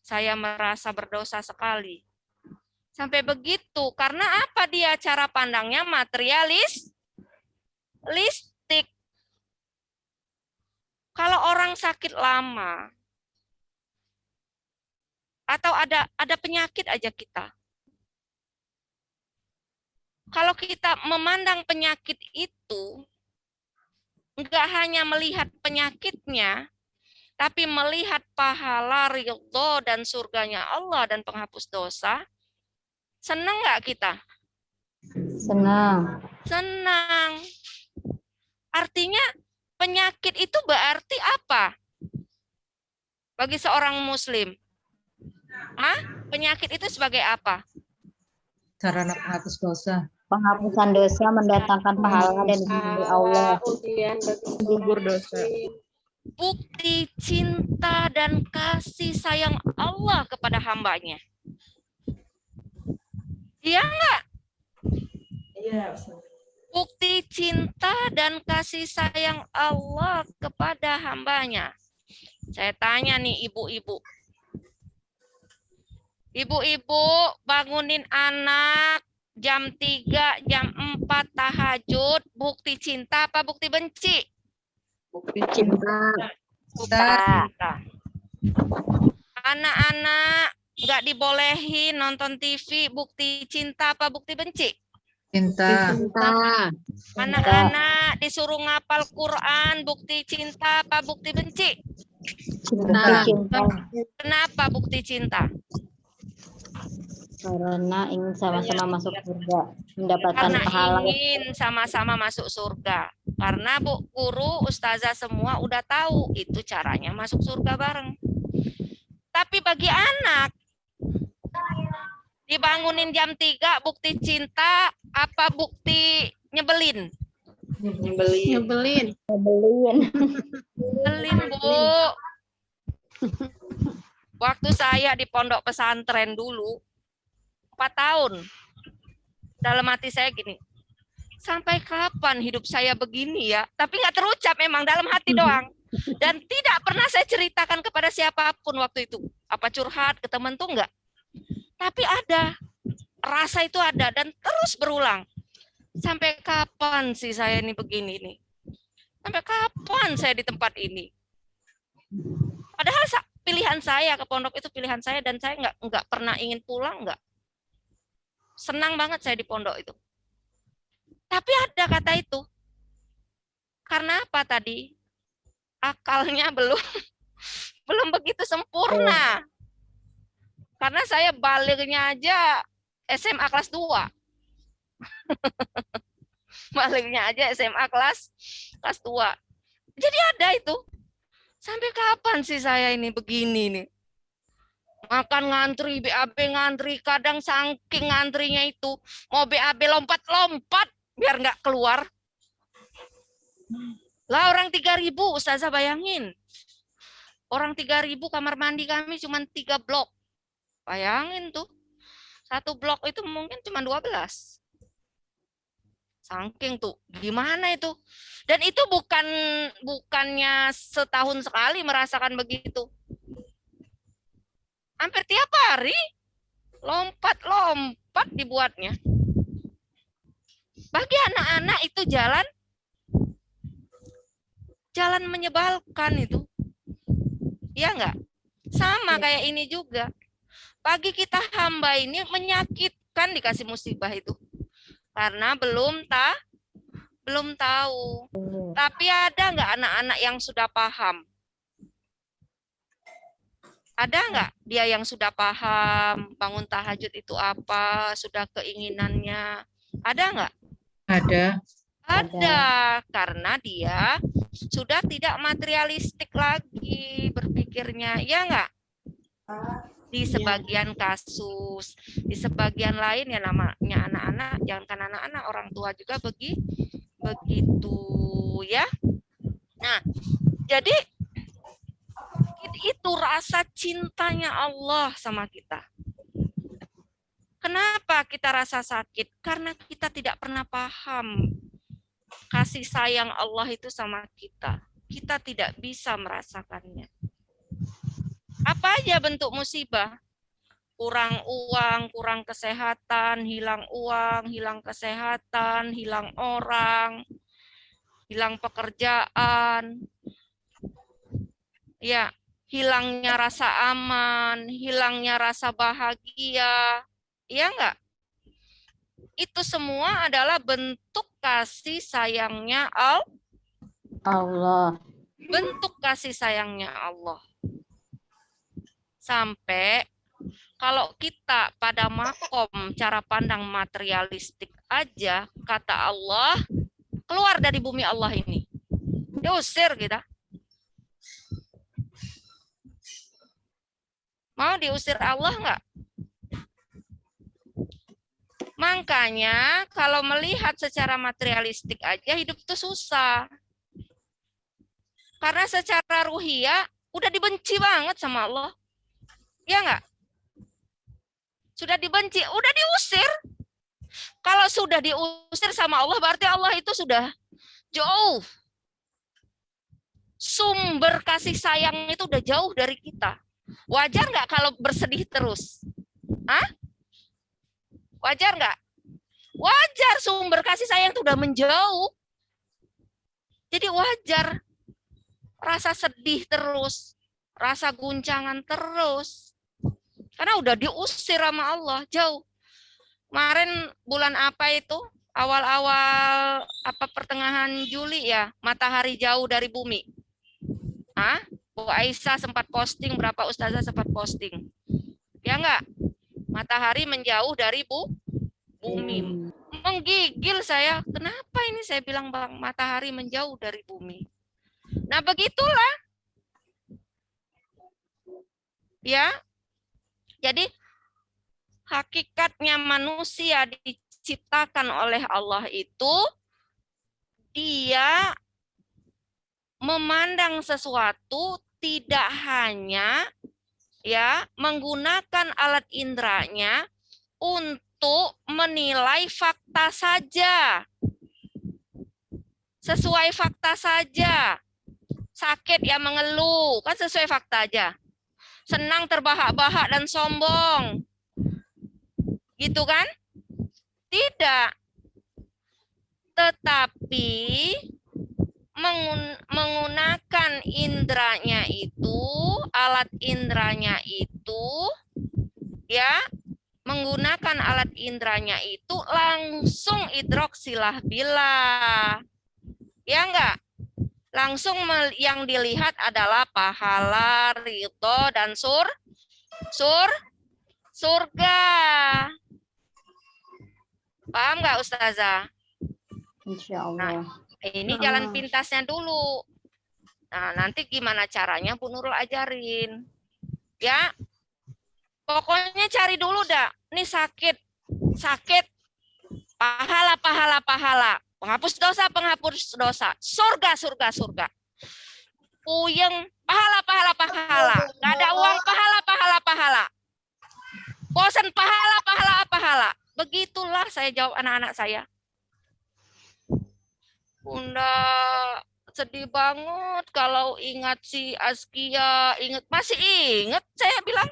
S7: Saya merasa berdosa sekali. Sampai begitu, karena apa dia cara pandangnya materialistik. Kalau orang sakit lama, atau ada penyakit aja kita. Kalau kita memandang penyakit itu Enggak hanya melihat penyakitnya, tapi melihat pahala ridho dan surganya Allah dan penghapus dosa. Senang nggak kita?
S1: Senang.
S7: Senang. Artinya penyakit itu berarti apa? Bagi seorang muslim. Penyakit itu sebagai apa?
S2: Sarana penghapus dosa.
S1: Penghapusan dosa mendatangkan pahala dan ridho Allah.
S3: Gugur dosa.
S7: Bukti cinta dan kasih sayang Allah kepada hambanya. Iya enggak?
S4: Iya.
S7: Bukti cinta dan kasih sayang Allah kepada hambanya. Saya tanya nih ibu-ibu. Ibu-ibu bangunin anak jam 3, jam 4 tahajud, bukti cinta apa bukti benci?
S3: Bukti cinta.
S7: Cinta. Anak-anak nggak dibolehin nonton TV, bukti cinta apa bukti benci?
S2: Cinta.
S7: Anak-anak disuruh ngapal Quran, bukti cinta apa bukti benci?
S1: Bukti cinta.
S7: Kenapa bukti cinta?
S1: Karena ingin sama-sama masuk surga, mendapatkan
S7: Karena
S1: pahala.
S7: ingin sama-sama masuk surga. Karena Bu Guru, Ustazah semua udah tahu itu caranya masuk surga bareng. Tapi bagi anak, dibangunin jam 3 bukti cinta apa bukti nyebelin?
S3: Nyebelin.
S7: Nyebelin, Bu. Waktu saya di pondok pesantren dulu, 4 tahun, dalam hati saya gini, sampai kapan hidup saya begini ya? Tapi nggak terucap memang, dalam hati doang. Dan tidak pernah saya ceritakan kepada siapapun waktu itu. Apa curhat ke teman tuh enggak. Tapi ada, rasa itu ada dan terus berulang. Sampai kapan sih saya ini begini nih? Sampai kapan saya di tempat ini? Padahal pilihan saya ke pondok itu pilihan saya dan saya nggak pernah ingin pulang, nggak. Senang banget saya di pondok itu. Tapi ada kata itu. Karena apa tadi? Akalnya belum begitu sempurna. Karena saya baliknya aja SMA kelas 2. Baliknya aja SMA kelas 2. Jadi ada itu. Sampai kapan sih saya ini begini nih? Makan ngantri, BAB ngantri, kadang saking ngantrinya itu mau BAB lompat-lompat biar nggak keluar. Lah orang 3.000, Ustazah bayangin. Orang 3.000 kamar mandi kami cuma 3 blok. Bayangin tuh. Satu blok itu mungkin cuma 12. Saking tuh. Gimana itu? Dan itu bukannya setahun sekali merasakan begitu. Hampir tiap hari lompat-lompat dibuatnya. Bagi anak-anak itu jalan menyebalkan itu. Iya enggak? Sama kayak ini juga. Bagi kita hamba ini menyakitkan dikasih musibah itu. Karena belum tahu. Tapi ada enggak anak-anak yang sudah paham? Ada enggak dia yang sudah paham bangun tahajud itu apa, sudah keinginannya? Ada enggak? Ada, karena dia sudah tidak materialistik lagi berpikirnya, ya enggak? Di sebagian kasus, di sebagian lain ya namanya anak-anak, jangankan anak-anak, orang tua juga begitu ya. Nah, jadi itu rasa cintanya Allah sama kita. Kenapa kita rasa sakit? Karena kita tidak pernah paham kasih sayang Allah itu sama kita. Kita tidak bisa merasakannya. Apa aja bentuk musibah? Kurang uang, kurang kesehatan, hilang uang, hilang kesehatan, hilang orang, hilang pekerjaan. Ya, hilangnya rasa aman, hilangnya rasa bahagia. Iya enggak? Itu semua adalah bentuk kasih sayangnya
S1: Allah.
S7: Bentuk kasih sayangnya Allah. Sampai kalau kita pada makom cara pandang materialistik aja, kata Allah, keluar dari bumi Allah ini. Diusir kita. Mau diusir Allah nggak? Makanya kalau melihat secara materialistik aja hidup itu susah. Karena secara ruhiyah udah dibenci banget sama Allah. Ya nggak? Sudah dibenci, udah diusir. Kalau sudah diusir sama Allah, berarti Allah itu sudah jauh. Sumber kasih sayang itu udah jauh dari kita. Wajar nggak kalau bersedih terus? Hah? Wajar nggak? Wajar, sumber kasih sayang itu udah menjauh. Jadi wajar rasa sedih terus, rasa guncangan terus. Karena udah diusir sama Allah, jauh. Kemarin bulan apa itu? Awal-awal apa pertengahan Juli ya, matahari jauh dari bumi. Hah? Bu Aisyah sempat posting, berapa ustazah sempat posting. Ya enggak? Matahari menjauh dari bumi. Menggigil saya. Kenapa ini saya bilang Bang, matahari menjauh dari bumi? Nah, begitulah. Ya. Jadi hakikatnya manusia diciptakan oleh Allah itu dia memandang sesuatu tidak hanya ya menggunakan alat inderanya untuk menilai fakta saja. Sesuai fakta saja. Sakit ya mengeluh, kan sesuai fakta aja. Senang terbahak-bahak dan sombong. Gitu kan? Tidak. Tetapi menggunakan inderanya itu, alat inderanya itu, ya, menggunakan alat inderanya itu langsung idroksilah bila. Ya enggak? Langsung yang dilihat adalah pahala, ridho, dan surga. Paham nggak Ustazah?
S1: Insya Allah.
S7: Ini jalan pintasnya dulu. Nah, nanti gimana caranya Bu Nurul ajarin. Ya, pokoknya cari dulu dah. Ini sakit. Pahala. Penghapus dosa. Surga. Puyeng, pahala. Gak ada uang, pahala. Bosan, pahala. Begitulah saya jawab anak-anak saya. Bunda sedih banget kalau ingat si Askia, masih ingat saya bilang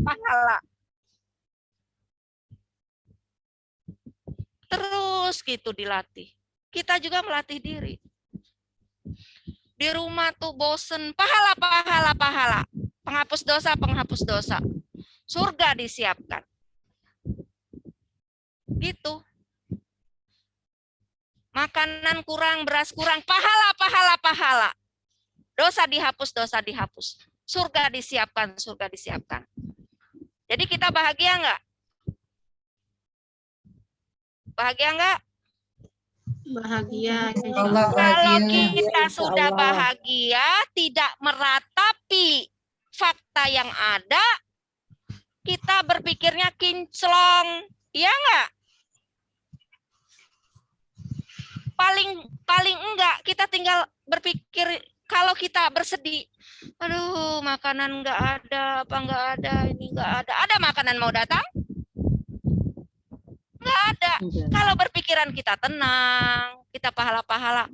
S7: pahala. Terus gitu dilatih. Kita juga melatih diri. Di rumah tuh bosen, pahala. Penghapus dosa. Surga disiapkan. Gitu. Makanan kurang, beras kurang, pahala. Dosa dihapus. Surga disiapkan. Jadi kita bahagia nggak?
S5: Bahagia.
S2: Allah
S7: Kalau
S2: bahagia.
S7: kita sudah bahagia, tidak meratapi fakta yang ada, kita berpikirnya kinclong. Iya nggak? Paling enggak, kita tinggal berpikir kalau kita bersedih, aduh makanan enggak ada, ini enggak ada. Ada makanan mau datang? Enggak ada. Kalau berpikiran kita tenang, kita pahala-pahala.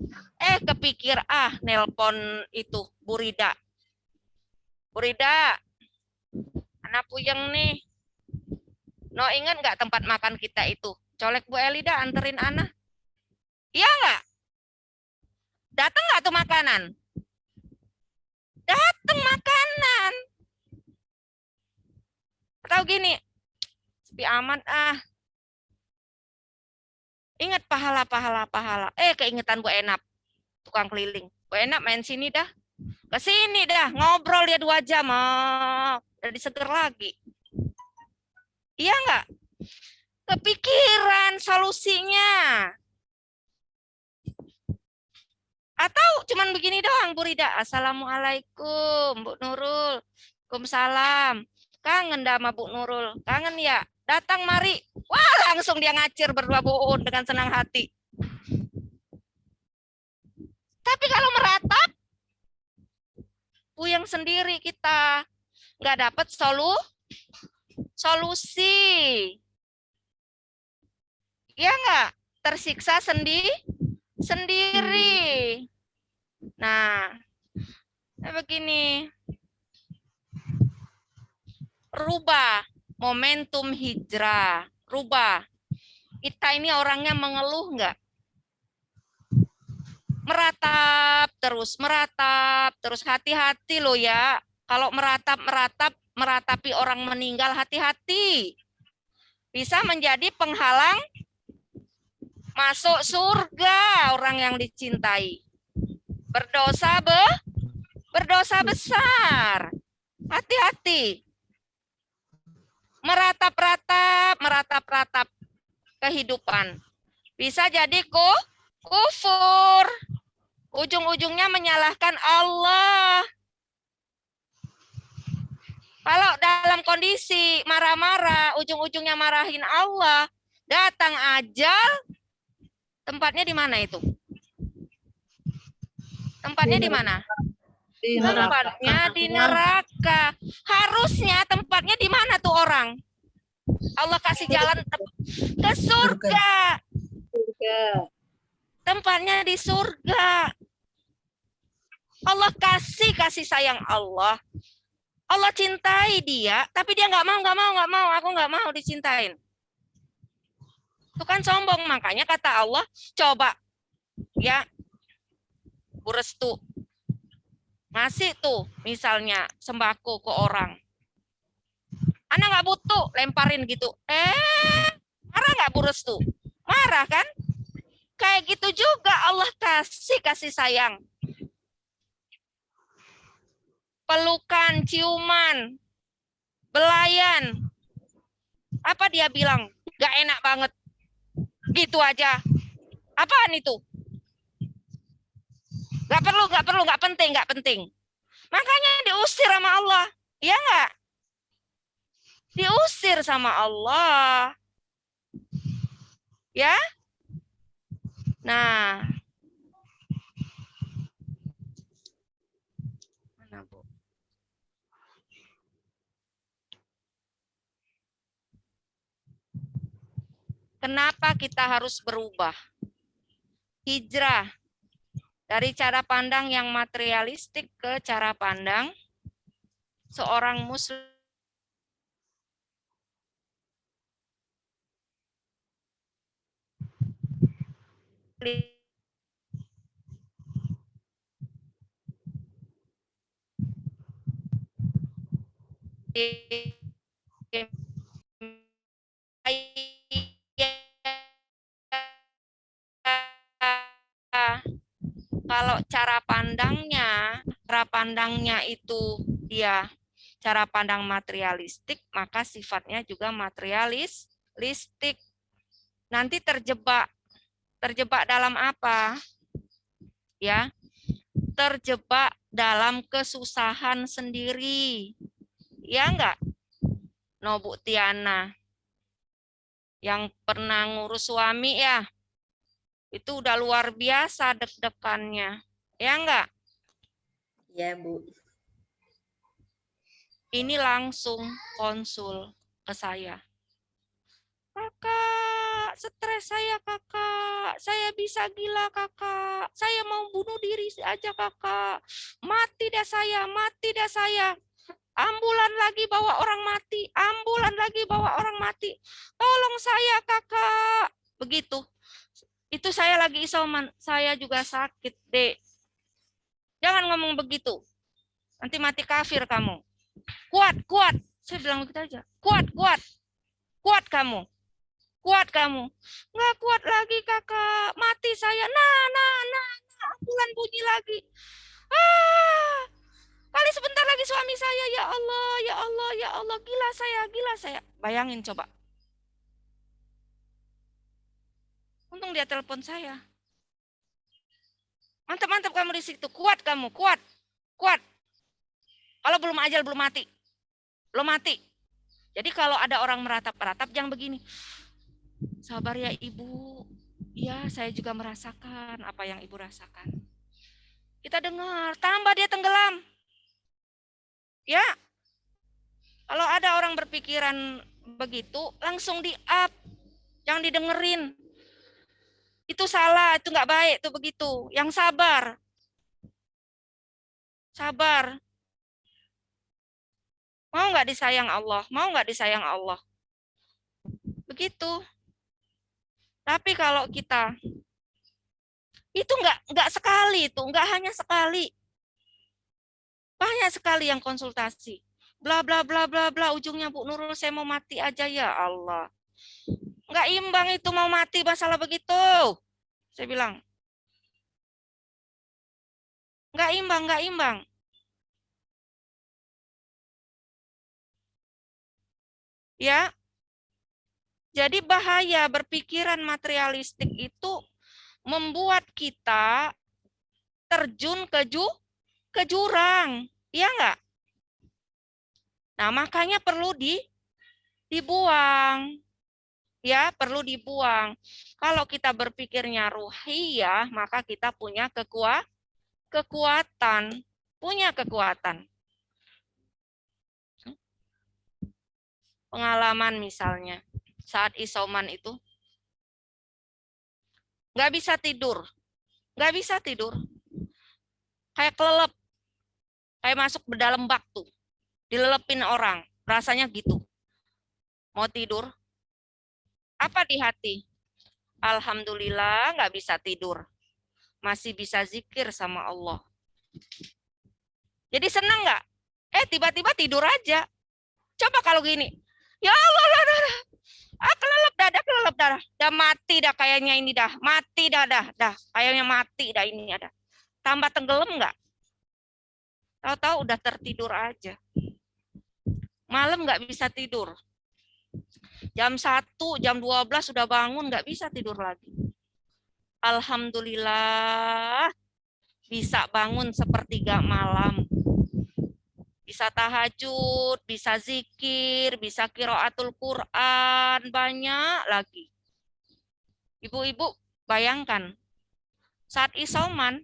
S7: Kepikir, nelpon itu, Burida. Anak puyeng nih. No, ingat nggak tempat makan kita itu? Colek Bu Elida, anterin Ana. Iya nggak? Datang nggak tuh makanan? Datang makanan. Atau gini, sepi amat Ingat pahala. Keingetan Bu Enap. tukang keliling. Enak main sini dah. Ke sini dah, ngobrol dia 2 jam. Jadi seger lagi. Iya enggak? Kepikiran solusinya. Atau cuman begini doang, Bu Rida. Assalamualaikum, Bu Nurul. Waalaikumsalam. Kangen dah sama Bu Nurul. Kangen ya? Datang mari. Wah, langsung dia ngacir berdua Bu Uun dengan senang hati. Tapi kalau meratap, puyeng sendiri kita. Nggak dapat solusi. Ya nggak? Tersiksa sendiri. Nah, begini. Rubah momentum hijrah. Rubah. Kita ini orangnya mengeluh nggak? Meratap terus. Hati-hati loh ya. Kalau meratapi orang meninggal, hati-hati. Bisa menjadi penghalang masuk surga orang yang dicintai. Berdosa besar. Hati-hati. Meratap kehidupan. Bisa jadi kufur. Ujung-ujungnya menyalahkan Allah. Kalau dalam kondisi marah-marah, ujung-ujungnya marahin Allah, datang ajal, tempatnya di mana itu? Tempatnya di mana? Tempatnya di neraka. Harusnya tempatnya di mana tuh orang? Allah kasih jalan ke surga. Tempatnya di surga. Allah kasih sayang Allah. Allah cintai dia, tapi dia nggak mau. Aku nggak mau dicintain. Itu kan sombong. Makanya kata Allah, coba ya, Bu Restu ngasih tuh misalnya sembako ke orang. Anak nggak butuh, lemparin gitu. Marah nggak Bu Restu? Marah kan? Kayak gitu juga Allah kasih sayang. Pelukan, ciuman, belayan. Apa dia bilang? Gak enak banget. Gitu aja. Apaan itu? Gak perlu, gak penting. Makanya diusir sama Allah. Iya nggak? Diusir sama Allah. Ya? Nah. Mana, Bu? Kenapa kita harus berubah? Hijrah dari cara pandang yang materialistik ke cara pandang seorang muslim. Kalau cara pandangnya itu dia cara pandang materialistik, maka sifatnya juga materialistik. Nanti terjebak dalam apa? Ya, terjebak dalam kesusahan sendiri. Ya enggak? No, Bu Tiana. Yang pernah ngurus suami ya. Itu udah luar biasa deg-degannya. Ya enggak?
S6: Ya, Bu.
S7: Ini langsung konsul ke saya. Kakak, stres saya kakak. Saya bisa gila kakak. Saya mau bunuh diri aja kakak. Mati dah saya. Ambulan lagi bawa orang mati. Tolong saya kakak. Begitu. Itu saya lagi isoman. Saya juga sakit, Dek. Jangan ngomong begitu. Nanti mati kafir kamu. Kuat. Saya bilang begitu aja. Kuat kamu. Nggak kuat lagi kakak. Mati saya. Nah. ambulan bunyi lagi. Ah, kali sebentar lagi suami saya, ya Allah, ya Allah, ya Allah, gila saya. Bayangin coba. Untung dia telepon saya. Mantap kamu di situ, kuat kamu, kuat. Kalau belum ajal, belum mati. Jadi kalau ada orang meratap-ratap, jangan begini. Sabar ya ibu, ya saya juga merasakan apa yang ibu rasakan. Kita dengar, tambah dia tenggelam. Ya, kalau ada orang berpikiran begitu, langsung di-up, jangan didengerin. Itu salah, itu nggak baik, itu begitu. Yang sabar. Mau nggak disayang Allah? Begitu. Tapi kalau kita itu nggak sekali, itu nggak hanya sekali. Banyak sekali yang konsultasi. Bla bla bla bla bla, ujungnya Bu Nurul saya mau mati aja, ya Allah. Nggak imbang itu mau mati masalah begitu. Saya bilang. Nggak imbang. Ya. Jadi bahaya berpikiran materialistik itu membuat kita terjun ke jurang. Iya nggak? Nah, makanya perlu dibuang. Ya, perlu dibuang. Kalau kita berpikirnya ruhiyah, maka kita punya kekuatan. Pengalaman misalnya, saat isoman itu, nggak bisa tidur. Kayak kelelep, kayak masuk ke dalam bak tuh. Dilelepin orang, rasanya gitu. Mau tidur, apa di hati? Alhamdulillah nggak bisa tidur. Masih bisa zikir sama Allah. Jadi senang nggak? Tiba-tiba tidur aja. Coba kalau gini. Ya Allah, kelelep dah. Dah mati dah kayaknya ini dah. Mati dah. Kayaknya mati dah ini ada. Tambah tenggelam nggak? Tahu-tahu udah tertidur aja. Malam nggak bisa tidur. Jam 1, jam 12 sudah bangun, nggak bisa tidur lagi. Alhamdulillah, bisa bangun sepertiga malam. Bisa tahajud, bisa zikir, bisa qiraatul Quran, banyak lagi. Ibu-ibu bayangkan, saat isoman,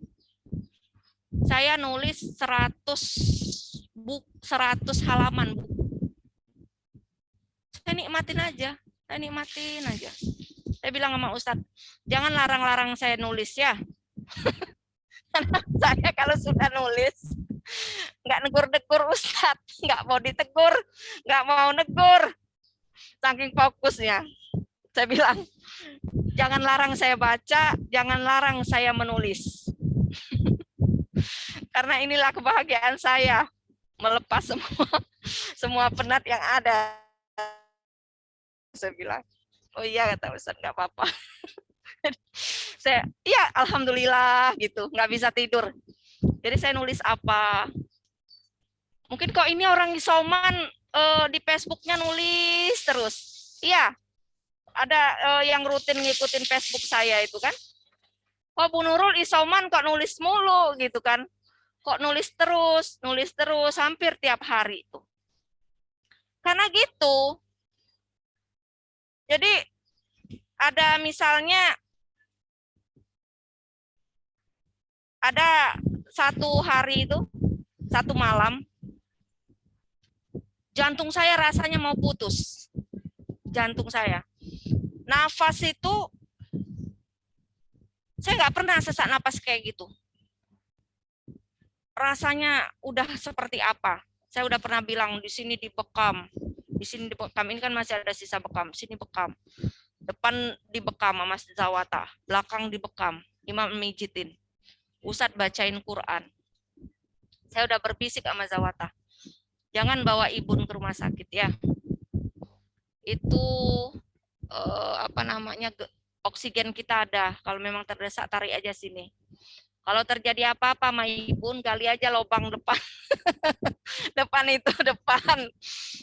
S7: saya nulis 100 halaman buku. Saya nikmatin aja. Saya bilang sama Ustadz, jangan larang-larang saya nulis ya. Karena saya kalau sudah nulis, nggak negur-negur Ustadz, nggak mau ditegur, nggak mau negur. Saking fokusnya. Saya bilang, jangan larang saya baca, jangan larang saya menulis. Karena inilah kebahagiaan saya, melepas semua penat yang ada. Saya bilang, oh iya kata Ustadz, nggak apa-apa. Iya alhamdulillah gitu, nggak bisa tidur. Jadi saya nulis apa? Mungkin kok ini orang isoman di Facebooknya nulis terus. Iya, ada yang rutin ngikutin Facebook saya itu kan. Oh Bu Nurul isoman kok nulis mulu gitu kan. Kok nulis terus hampir tiap hari itu. Karena gitu. Jadi ada misalnya ada satu hari itu, satu malam, jantung saya rasanya mau putus. Jantung saya. Nafas itu, saya nggak pernah sesak napas kayak gitu. Rasanya udah seperti apa. Saya udah pernah bilang di sini dibekam. Di sini dibekam, ini kan masih ada sisa bekam. Sini bekam. Depan dibekam sama Mas Zawata. Belakang dibekam. Imam mijitin. Ustadz bacain Quran. Saya udah berbisik sama Zawata. Jangan bawa Ibun ke rumah sakit ya. Itu oksigen kita ada. Kalau memang terdesak tarik aja sini. Kalau terjadi apa-apa sama ibu, gali aja lubang depan. Depan itu,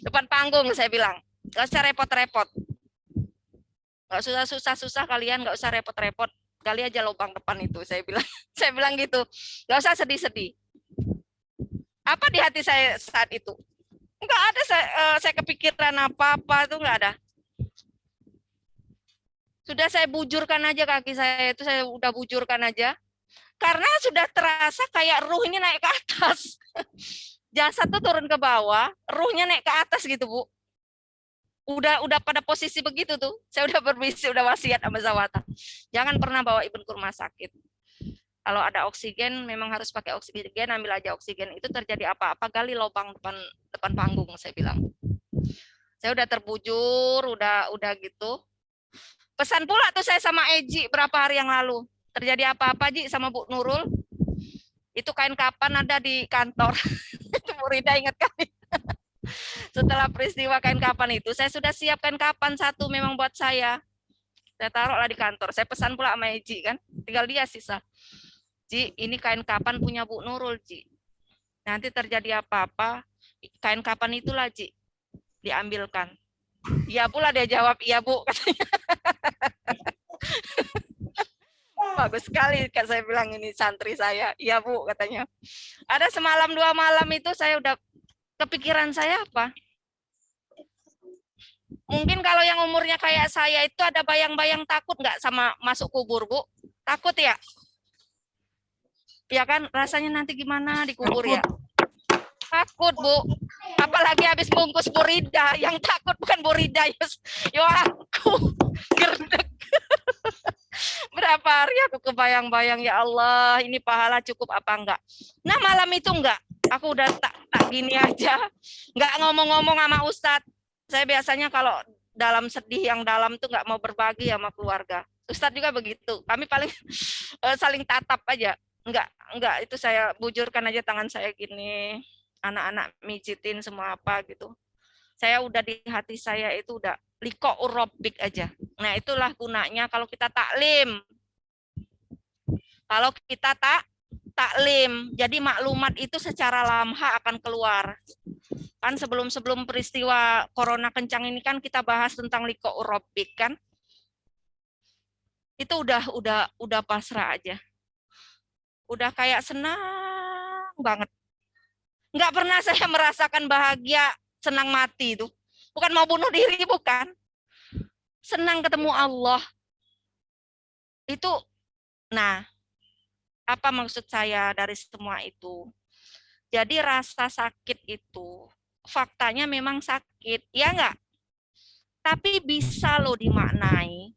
S7: depan panggung saya bilang. Gak usah repot-repot. Gak usah susah-susah kalian, gak usah repot-repot. Gali aja lubang depan itu, saya bilang. Saya bilang gitu. Gak usah sedih-sedih. Apa di hati saya saat itu? Enggak ada saya kepikiran apa-apa, itu enggak ada. Sudah saya bujurkan aja kaki saya itu, saya udah bujurkan aja. Karena sudah terasa kayak ruh ini naik ke atas. Jasad tuh turun ke bawah, ruhnya naik ke atas gitu, Bu. Udah pada posisi begitu tuh. Saya udah berbisik, udah wasiat sama Zawata. Jangan pernah bawa ibu ke rumah sakit. Kalau ada oksigen, memang harus pakai oksigen, ambil aja oksigen. Itu terjadi apa-apa, gali lubang depan panggung, saya bilang. Saya udah terbujur, udah gitu. Pesan pula tuh saya sama Eji berapa hari yang lalu. Terjadi apa-apa, Ji, sama Bu Nurul. Itu kain kapan ada di kantor. Itu Bu Rida ingat kali. Setelah peristiwa kain kapan itu, saya sudah siapkan kapan satu memang buat saya. Saya taruhlah di kantor. Saya pesan pula sama Eji kan. Tinggal dia sisa. Ji, ini kain kapan punya Bu Nurul, Ji. Nanti terjadi apa-apa, kain kapan itulah, Ji. Diambilkan. Iya pula dia jawab, iya Bu. Katanya. Bagus sekali, kan saya bilang ini santri saya. Iya Bu, katanya. Ada semalam 2 malam itu saya udah kepikiran saya apa? Mungkin kalau yang umurnya kayak saya itu ada bayang-bayang takut nggak sama masuk kubur, Bu? Takut ya? Ya kan, rasanya nanti gimana dikubur ya? Takut, Bu. Apalagi habis bungkus Bu Rida. Yang takut bukan Bu Rida, yo aku. Gerdek. Berapa hari aku kebayang-bayang, ya Allah, ini pahala cukup apa enggak? Nah, malam itu enggak. Aku udah tak gini aja. Enggak ngomong-ngomong sama Ustadz. Saya biasanya kalau dalam sedih yang dalam tuh enggak mau berbagi sama keluarga. Ustadz juga begitu. Kami paling saling tatap aja. Enggak, itu saya bujurkan aja tangan saya gini. Anak-anak mijitin semua apa gitu. Saya udah di hati saya itu udah liko urobik aja. Nah, itulah gunanya kalau kita taklim. Kalau kita taklim, jadi maklumat itu secara lamha akan keluar. Kan sebelum peristiwa corona kencang ini kan kita bahas tentang liko urobik kan. Itu udah pasrah aja. Udah kayak senang banget. Nggak pernah saya merasakan bahagia, senang mati itu. Bukan mau bunuh diri, bukan. Senang ketemu Allah. Itu, nah, apa maksud saya dari semua itu? Jadi rasa sakit itu, faktanya memang sakit, ya nggak? Tapi bisa loh dimaknai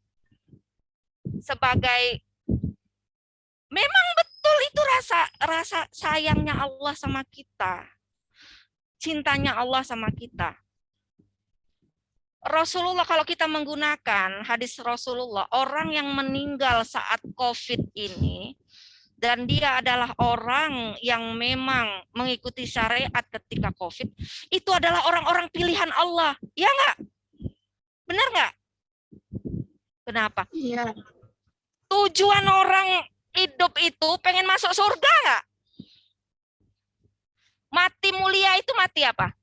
S7: sebagai, memang betul itu rasa sayangnya Allah sama kita. Cintanya Allah sama kita. Rasulullah, kalau kita menggunakan hadis Rasulullah, orang yang meninggal saat COVID ini, dan dia adalah orang yang memang mengikuti syariat ketika COVID, itu adalah orang-orang pilihan Allah. Ya nggak? Benar nggak? Kenapa?
S3: Iya.
S7: Tujuan orang hidup itu pengen masuk surga nggak? Mati mulia itu mati apa?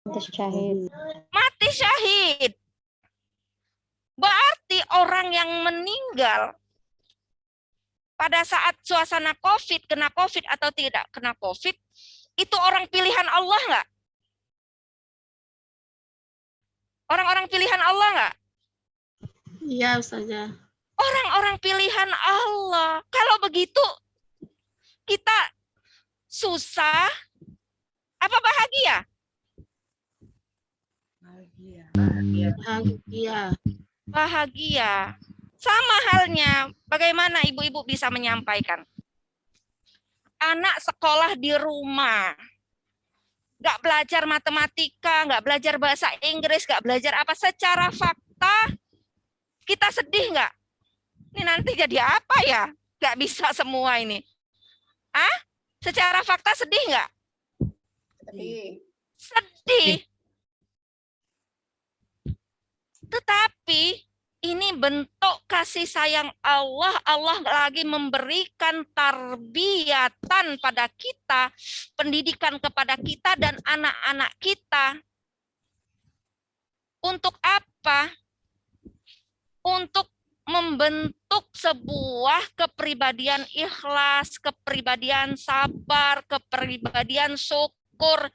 S1: Mati syahid.
S7: Mati syahid. Berarti orang yang meninggal pada saat suasana COVID, kena COVID atau tidak kena COVID, itu orang pilihan Allah nggak? Orang-orang pilihan Allah nggak?
S5: Iya, Ustazah.
S7: Orang-orang pilihan Allah. Kalau begitu, kita susah apa bahagia? Bahagia. Sama halnya, bagaimana ibu-ibu bisa menyampaikan? Anak sekolah di rumah, nggak belajar matematika, nggak belajar bahasa Inggris, nggak belajar apa, secara fakta, kita sedih nggak? Ini nanti jadi apa ya? Nggak bisa semua ini. Secara fakta sedih nggak? Sedih. Tetapi Ini bentuk kasih sayang Allah. Allah lagi memberikan tarbiyatan pada kita, pendidikan kepada kita dan anak-anak kita. Untuk apa? Untuk membentuk sebuah kepribadian ikhlas, kepribadian sabar, kepribadian syukur.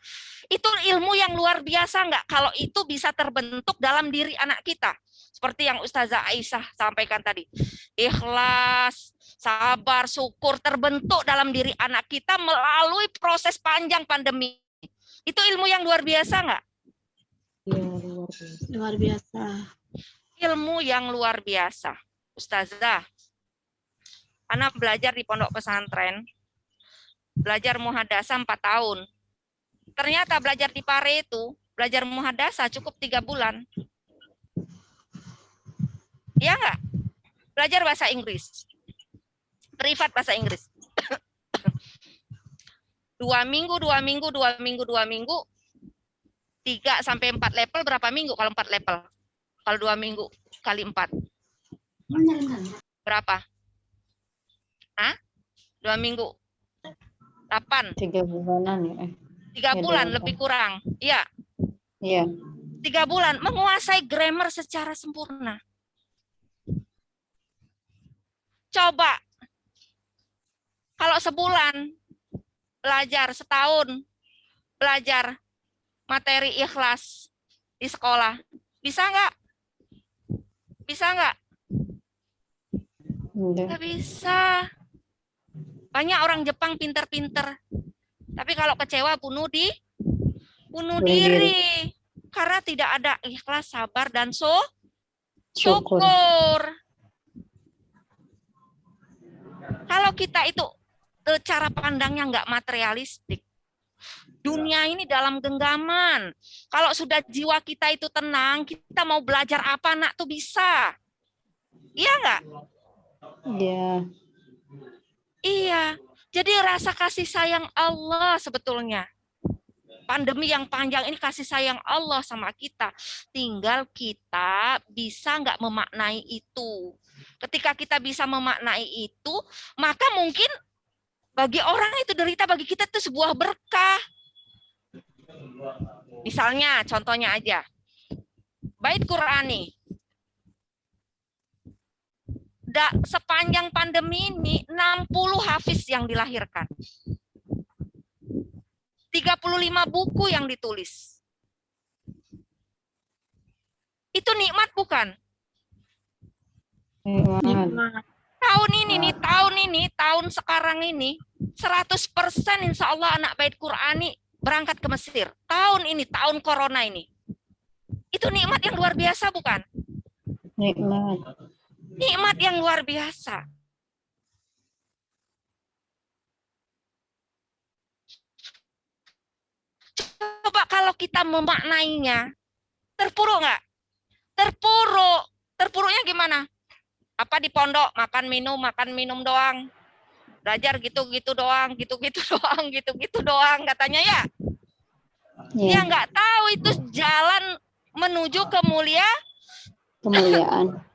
S7: Itu ilmu yang luar biasa nggak? Kalau itu bisa terbentuk dalam diri anak kita. Seperti yang Ustazah Aisyah sampaikan tadi. Ikhlas, sabar, syukur terbentuk dalam diri anak kita melalui proses panjang pandemi. Itu ilmu yang luar biasa nggak?
S1: Iya, luar biasa.
S5: Luar biasa.
S7: Ilmu yang luar biasa. Ustazah, anak belajar di pondok pesantren, belajar muhadasah 4 tahun. Ternyata belajar di Pare itu, belajar muhadasah cukup 3 bulan. Iya nggak? Belajar bahasa Inggris. Privat bahasa Inggris. 2 minggu, 2 minggu, 2 minggu, 2 minggu. 3 sampai 4 level berapa minggu kalau 4 level? Kalau 2 minggu kali 4. Berapa? Hah? 2 minggu. 8.
S1: 3 bulanan ya.
S7: 3 bulan
S1: Ya,
S7: lebih kurang. Iya.
S1: Iya.
S7: 3 bulan menguasai grammar secara sempurna. Coba kalau sebulan belajar, setahun belajar materi ikhlas di sekolah, bisa nggak? Bisa nggak? Nggak bisa. Banyak orang Jepang pinter-pinter, tapi kalau kecewa bunuh diri. Karena tidak ada ikhlas, sabar, dan syukur. Kalau kita itu cara pandangnya nggak materialistik, dunia ini dalam genggaman. Kalau sudah jiwa kita itu tenang, kita mau belajar apa nak tuh bisa. Iya nggak?
S1: Iya.
S7: Iya. Jadi rasa kasih sayang Allah sebetulnya. Pandemi yang panjang ini kasih sayang Allah sama kita. Tinggal kita bisa nggak memaknai itu. Ketika kita bisa memaknai itu, maka mungkin bagi orang itu derita, bagi kita itu sebuah berkah. Misalnya, contohnya aja, bait Qur'ani. Sepanjang pandemi ini, 60 hafiz yang dilahirkan. 35 buku yang ditulis. Itu nikmat bukan?
S1: Nikmat.
S7: Tahun sekarang ini, 100% insya Allah anak bait Qur'ani berangkat ke Mesir. Tahun ini, tahun corona ini. Itu nikmat yang luar biasa bukan?
S1: Nikmat.
S7: Nikmat yang luar biasa. Coba kalau kita memaknainya, terpuruk nggak? Terpuruk. Terpuruknya gimana? Apa di pondok makan minum doang. Belajar gitu-gitu doang, gitu-gitu doang katanya ya. Dia nggak tahu itu jalan menuju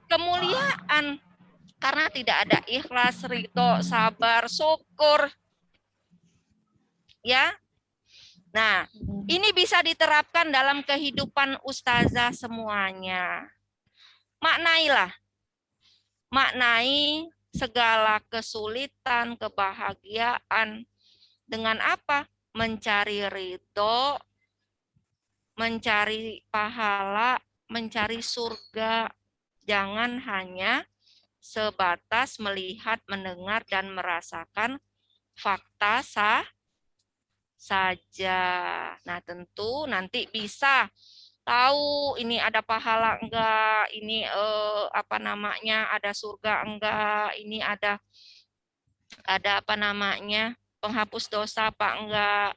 S7: kemuliaan. Karena tidak ada ikhlas, ridho, sabar, syukur. Ya. Nah, ini bisa diterapkan dalam kehidupan ustazah semuanya. Maknai segala kesulitan, kebahagiaan. Dengan apa? Mencari ridho, mencari pahala, mencari surga. Jangan hanya sebatas melihat, mendengar, dan merasakan fakta saja. Nah, tentu nanti bisa tahu ini ada pahala enggak, ini ada surga enggak, ini ada penghapus dosa apa enggak.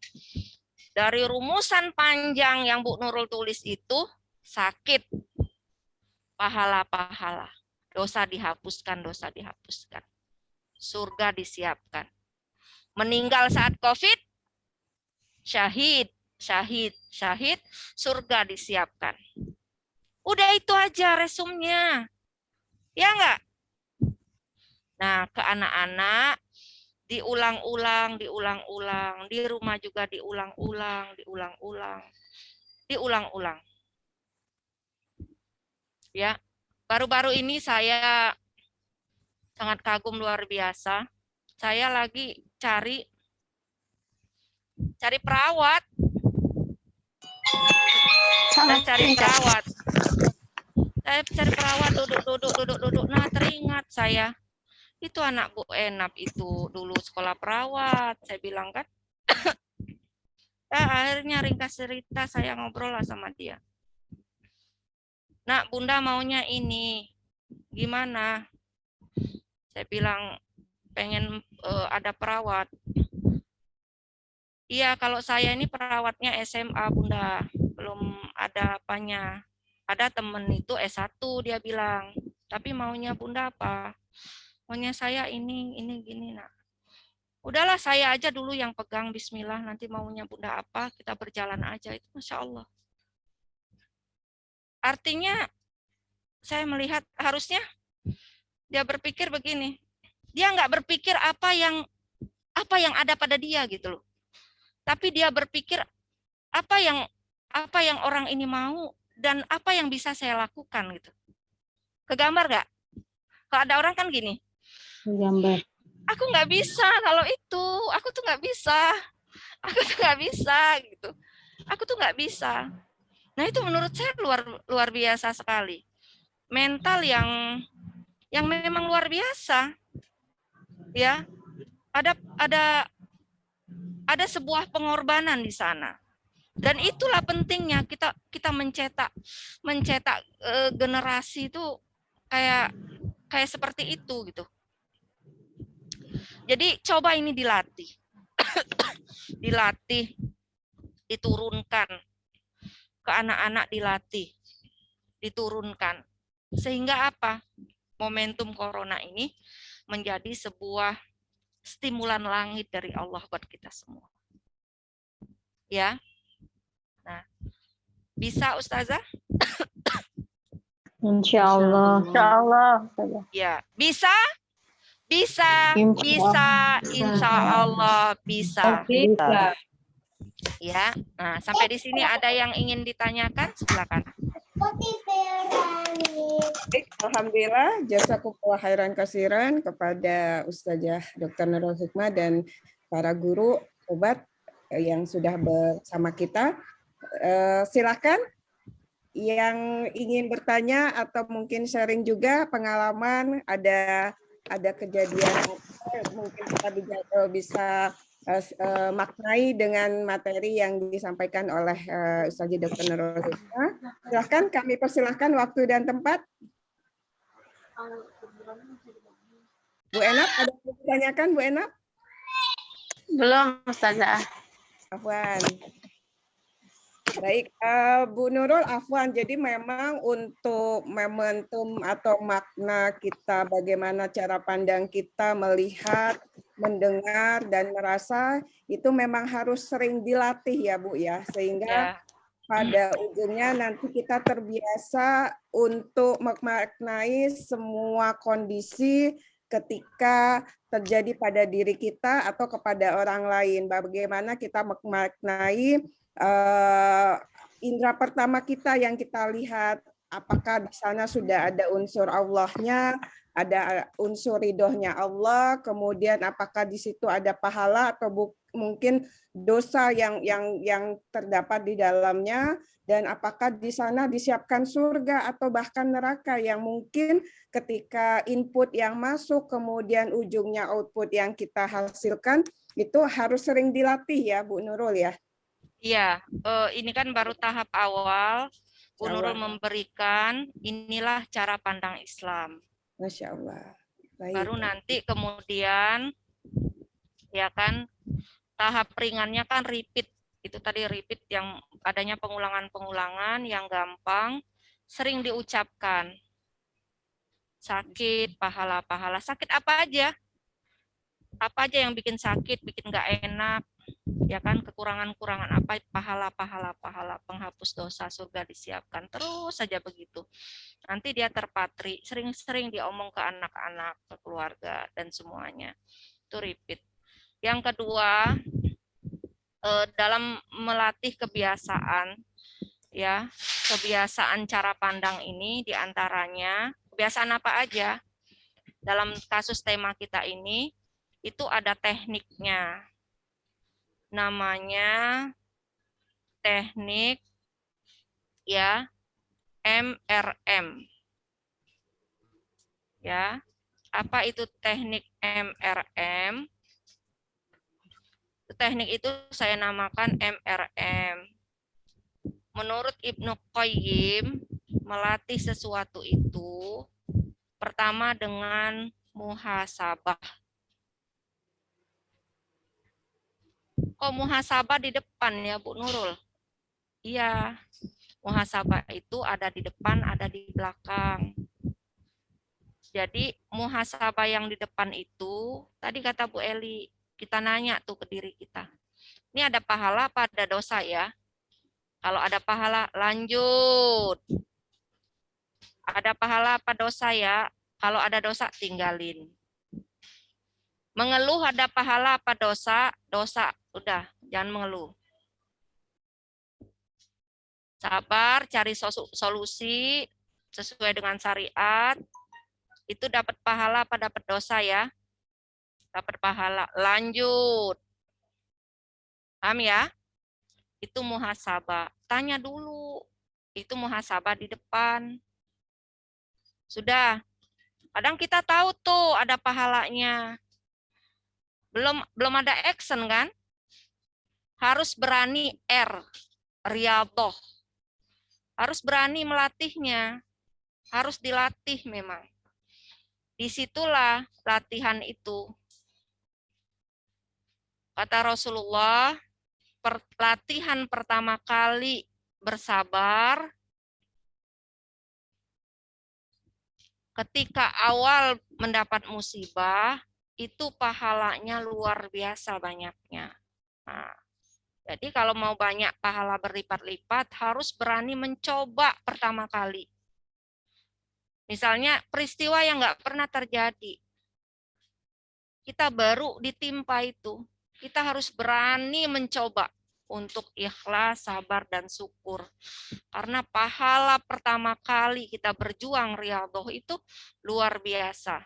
S7: Dari rumusan panjang yang Bu Nurul tulis itu, sakit pahala-pahala, dosa dihapuskan, surga disiapkan. Meninggal saat COVID, syahid, surga disiapkan. Udah itu aja resumnya. Ya enggak? Nah, ke anak-anak diulang-ulang, di rumah juga diulang-ulang, diulang-ulang. Ya, baru-baru ini saya sangat kagum luar biasa. Saya lagi cari perawat. Saya cari perawat. Duduk. Nah, teringat saya. Itu anak Bu Enap itu dulu sekolah perawat. Saya bilang kan. Akhirnya ringkas cerita saya ngobrol lah sama dia. Nak, Bunda maunya ini. Gimana? Saya bilang pengen ada perawat. Iya, kalau saya ini perawatnya SMA, Bunda. Belum ada apanya. Ada temen itu S1, dia bilang. Tapi maunya Bunda apa? Maunya saya ini gini, nak. Udahlah, saya aja dulu yang pegang, bismillah. Nanti maunya Bunda apa, kita berjalan aja. Itu Masya Allah. Artinya, saya melihat harusnya dia berpikir begini. Dia nggak berpikir apa yang ada pada dia gitu loh. Tapi dia berpikir apa yang orang ini mau dan apa yang bisa saya lakukan gitu. Kegambar nggak? Kalau ada orang kan gini.
S1: Gambar.
S7: Aku nggak bisa kalau itu. Aku tuh nggak bisa. Gitu. Aku tuh nggak bisa. Nah itu menurut saya luar biasa sekali. Mental yang memang luar biasa. Ya, ada sebuah pengorbanan di sana. Dan itulah pentingnya kita mencetak generasi itu kayak seperti itu gitu. Jadi coba ini dilatih. Diturunkan ke anak-anak, diturunkan. Sehingga apa? Momentum corona ini menjadi sebuah stimulan langit dari Allah buat kita semua. Ya. Nah, bisa Ustazah?
S1: Insya Allah. Insya Allah.
S7: Ya, bisa? Bisa. Insya Allah bisa.
S3: Bisa.
S7: Ya. Nah, sampai di sini ada yang ingin ditanyakan? Silakan.
S3: Alhamdulillah, jazakumullah khairan kasiran kepada Ustazah Dr. Nurul Hikmah dan para guru obat yang sudah bersama kita. Silakan yang ingin bertanya atau mungkin sharing juga pengalaman, ada kejadian mungkin kita bisa maknai dengan materi yang disampaikan oleh Ustazah Dr. Nurul Hikmah. Silahkan, kami persilahkan waktu dan tempat. Bu Enap, ada yang ditanyakan Bu Enap?
S5: Belum, Ustazah.
S3: Afwan. Baik, Bu Nurul, afwan. Jadi memang untuk momentum atau makna kita, bagaimana cara pandang kita melihat, mendengar, dan merasa, itu memang harus sering dilatih ya Bu ya, sehingga pada ujungnya nanti kita terbiasa untuk memaknai semua kondisi ketika terjadi pada diri kita atau kepada orang lain. Bagaimana kita memaknai indera pertama kita yang kita lihat, apakah di sana sudah ada unsur Allahnya, ada unsur ridhonya Allah, kemudian apakah di situ ada pahala atau mungkin dosa yang terdapat di dalamnya, dan apakah di sana disiapkan surga atau bahkan neraka yang mungkin ketika input yang masuk kemudian ujungnya output yang kita hasilkan itu harus sering dilatih ya Bu Nurul ya.
S7: Iya, ini kan baru tahap awal. Bu Nurul memberikan inilah cara pandang Islam.
S3: Masya Allah. Baik.
S7: Baru nanti kemudian ya kan tahap ringannya kan repeat. Itu tadi repeat yang adanya pengulangan-pengulangan yang gampang, sering diucapkan. Sakit, pahala-pahala. Sakit apa aja? Apa aja yang bikin sakit, bikin nggak enak. Ya kan, kekurangan-kurangan apa, pahala penghapus dosa, surga disiapkan, terus saja begitu. Nanti dia terpatri, sering-sering diomong ke anak-anak, ke keluarga dan semuanya. Itu repeat. Yang kedua, dalam melatih kebiasaan, ya, kebiasaan cara pandang ini diantaranya kebiasaan apa aja dalam kasus tema kita ini, itu ada tekniknya. Namanya teknik, ya, MRM. Ya, apa itu teknik MRM? Teknik itu saya namakan MRM. Menurut Ibnu Qayyim, melatih sesuatu itu pertama dengan muhasabah. Kok muhasabah di depan ya Bu Nurul? Iya, muhasabah itu ada di depan, ada di belakang. Jadi muhasabah yang di depan itu, tadi kata Bu Eli, kita nanya tuh ke diri kita. Ini ada pahala apa ada dosa ya? Kalau ada pahala, lanjut. Ada pahala apa dosa ya? Kalau ada dosa, tinggalin. Mengeluh ada pahala apa dosa? Dosa. Udah, jangan mengeluh. Sabar, cari solusi sesuai dengan syariat. Itu dapat pahala apa dapat dosa ya? Dapat pahala. Lanjut. Paham ya? Itu muhasabah. Tanya dulu. Itu muhasabah di depan. Sudah. Kadang kita tahu tuh ada pahalanya. Belum ada action kan? Harus berani riyadhah. Harus berani melatihnya. Harus dilatih memang. Disitulah latihan itu. Kata Rasulullah, latihan pertama kali bersabar ketika awal mendapat musibah, itu pahalanya luar biasa banyaknya. Nah, jadi kalau mau banyak pahala berlipat-lipat, harus berani mencoba pertama kali. Misalnya peristiwa yang nggak pernah terjadi. Kita baru ditimpa itu. Kita harus berani mencoba untuk ikhlas, sabar, dan syukur. Karena pahala pertama kali kita berjuang riyadhah itu luar biasa.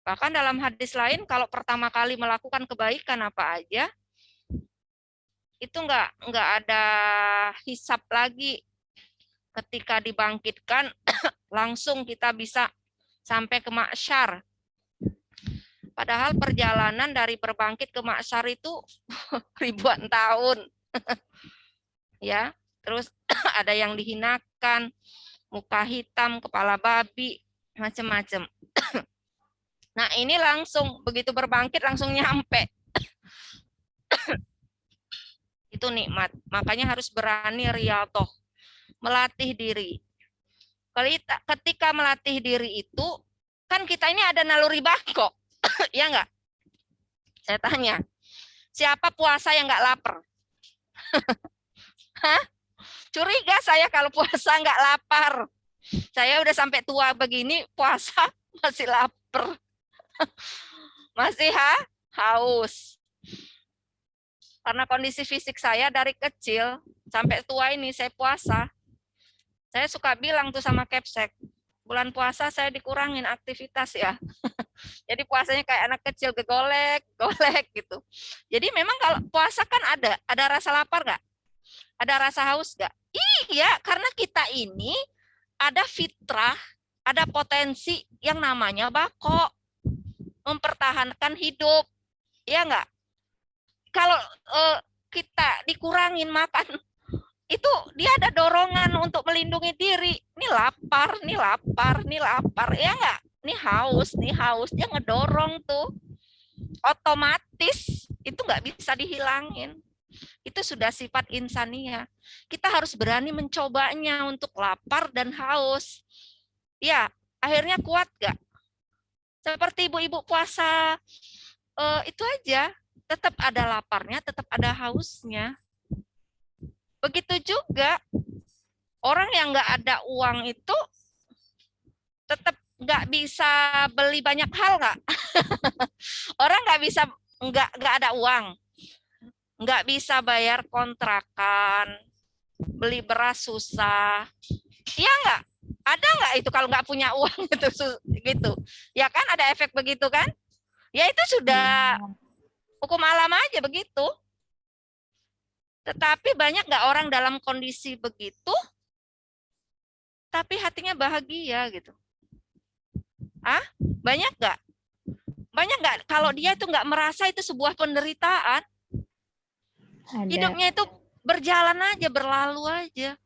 S7: Bahkan dalam hadis lain, kalau pertama kali melakukan kebaikan apa aja, itu nggak ada hisab lagi. Ketika dibangkitkan, langsung kita bisa sampai ke mahsyar. Padahal perjalanan dari berbangkit ke mahsyar itu ribuan tahun. Ya, terus ada yang dihinakan, muka hitam, kepala babi, macam-macam. Nah, ini langsung begitu berbangkit langsung nyampe. Itu nikmat. Makanya harus berani riyadhah, melatih diri. Ketika melatih diri itu, kan kita ini ada naluri bako. Ya enggak? Saya tanya, siapa puasa yang enggak lapar? Hah? Curiga saya kalau puasa enggak lapar. Saya udah sampai tua begini, puasa masih lapar. Masih haus. Karena kondisi fisik saya dari kecil sampai tua ini saya puasa. Saya suka bilang tuh sama Kepsek, bulan puasa saya dikurangin aktivitas ya. Jadi puasanya kayak anak kecil, gegolek gitu. Jadi memang kalau puasa kan ada rasa lapar nggak? Ada rasa haus nggak? Iya, karena kita ini ada fitrah, ada potensi yang namanya bako, mempertahankan hidup, ya nggak? Kalau kita dikurangin makan, itu dia ada dorongan untuk melindungi diri. Ini lapar, ya nggak? Ini haus, dia ngedorong tuh. Otomatis itu nggak bisa dihilangin. Itu sudah sifat insania. Kita harus berani mencobanya untuk lapar dan haus. Ya, akhirnya kuat nggak? Seperti ibu-ibu puasa, itu aja. tetap ada laparnya, tetap ada hausnya. Begitu juga orang yang nggak ada uang itu tetap nggak bisa beli banyak hal, nggak? Orang nggak ada uang, nggak bisa bayar kontrakan, beli beras susah. Iya nggak? Ada nggak itu kalau nggak punya uang itu gitu? Ya kan ada efek begitu kan? Ya itu sudah hukum alam aja begitu. Tetapi banyak nggak orang dalam kondisi begitu, tapi hatinya bahagia gitu? Ah, banyak nggak? Banyak nggak? Kalau dia itu nggak merasa itu sebuah penderitaan,
S1: Ada.
S7: hidupnya itu berjalan aja, berlalu aja,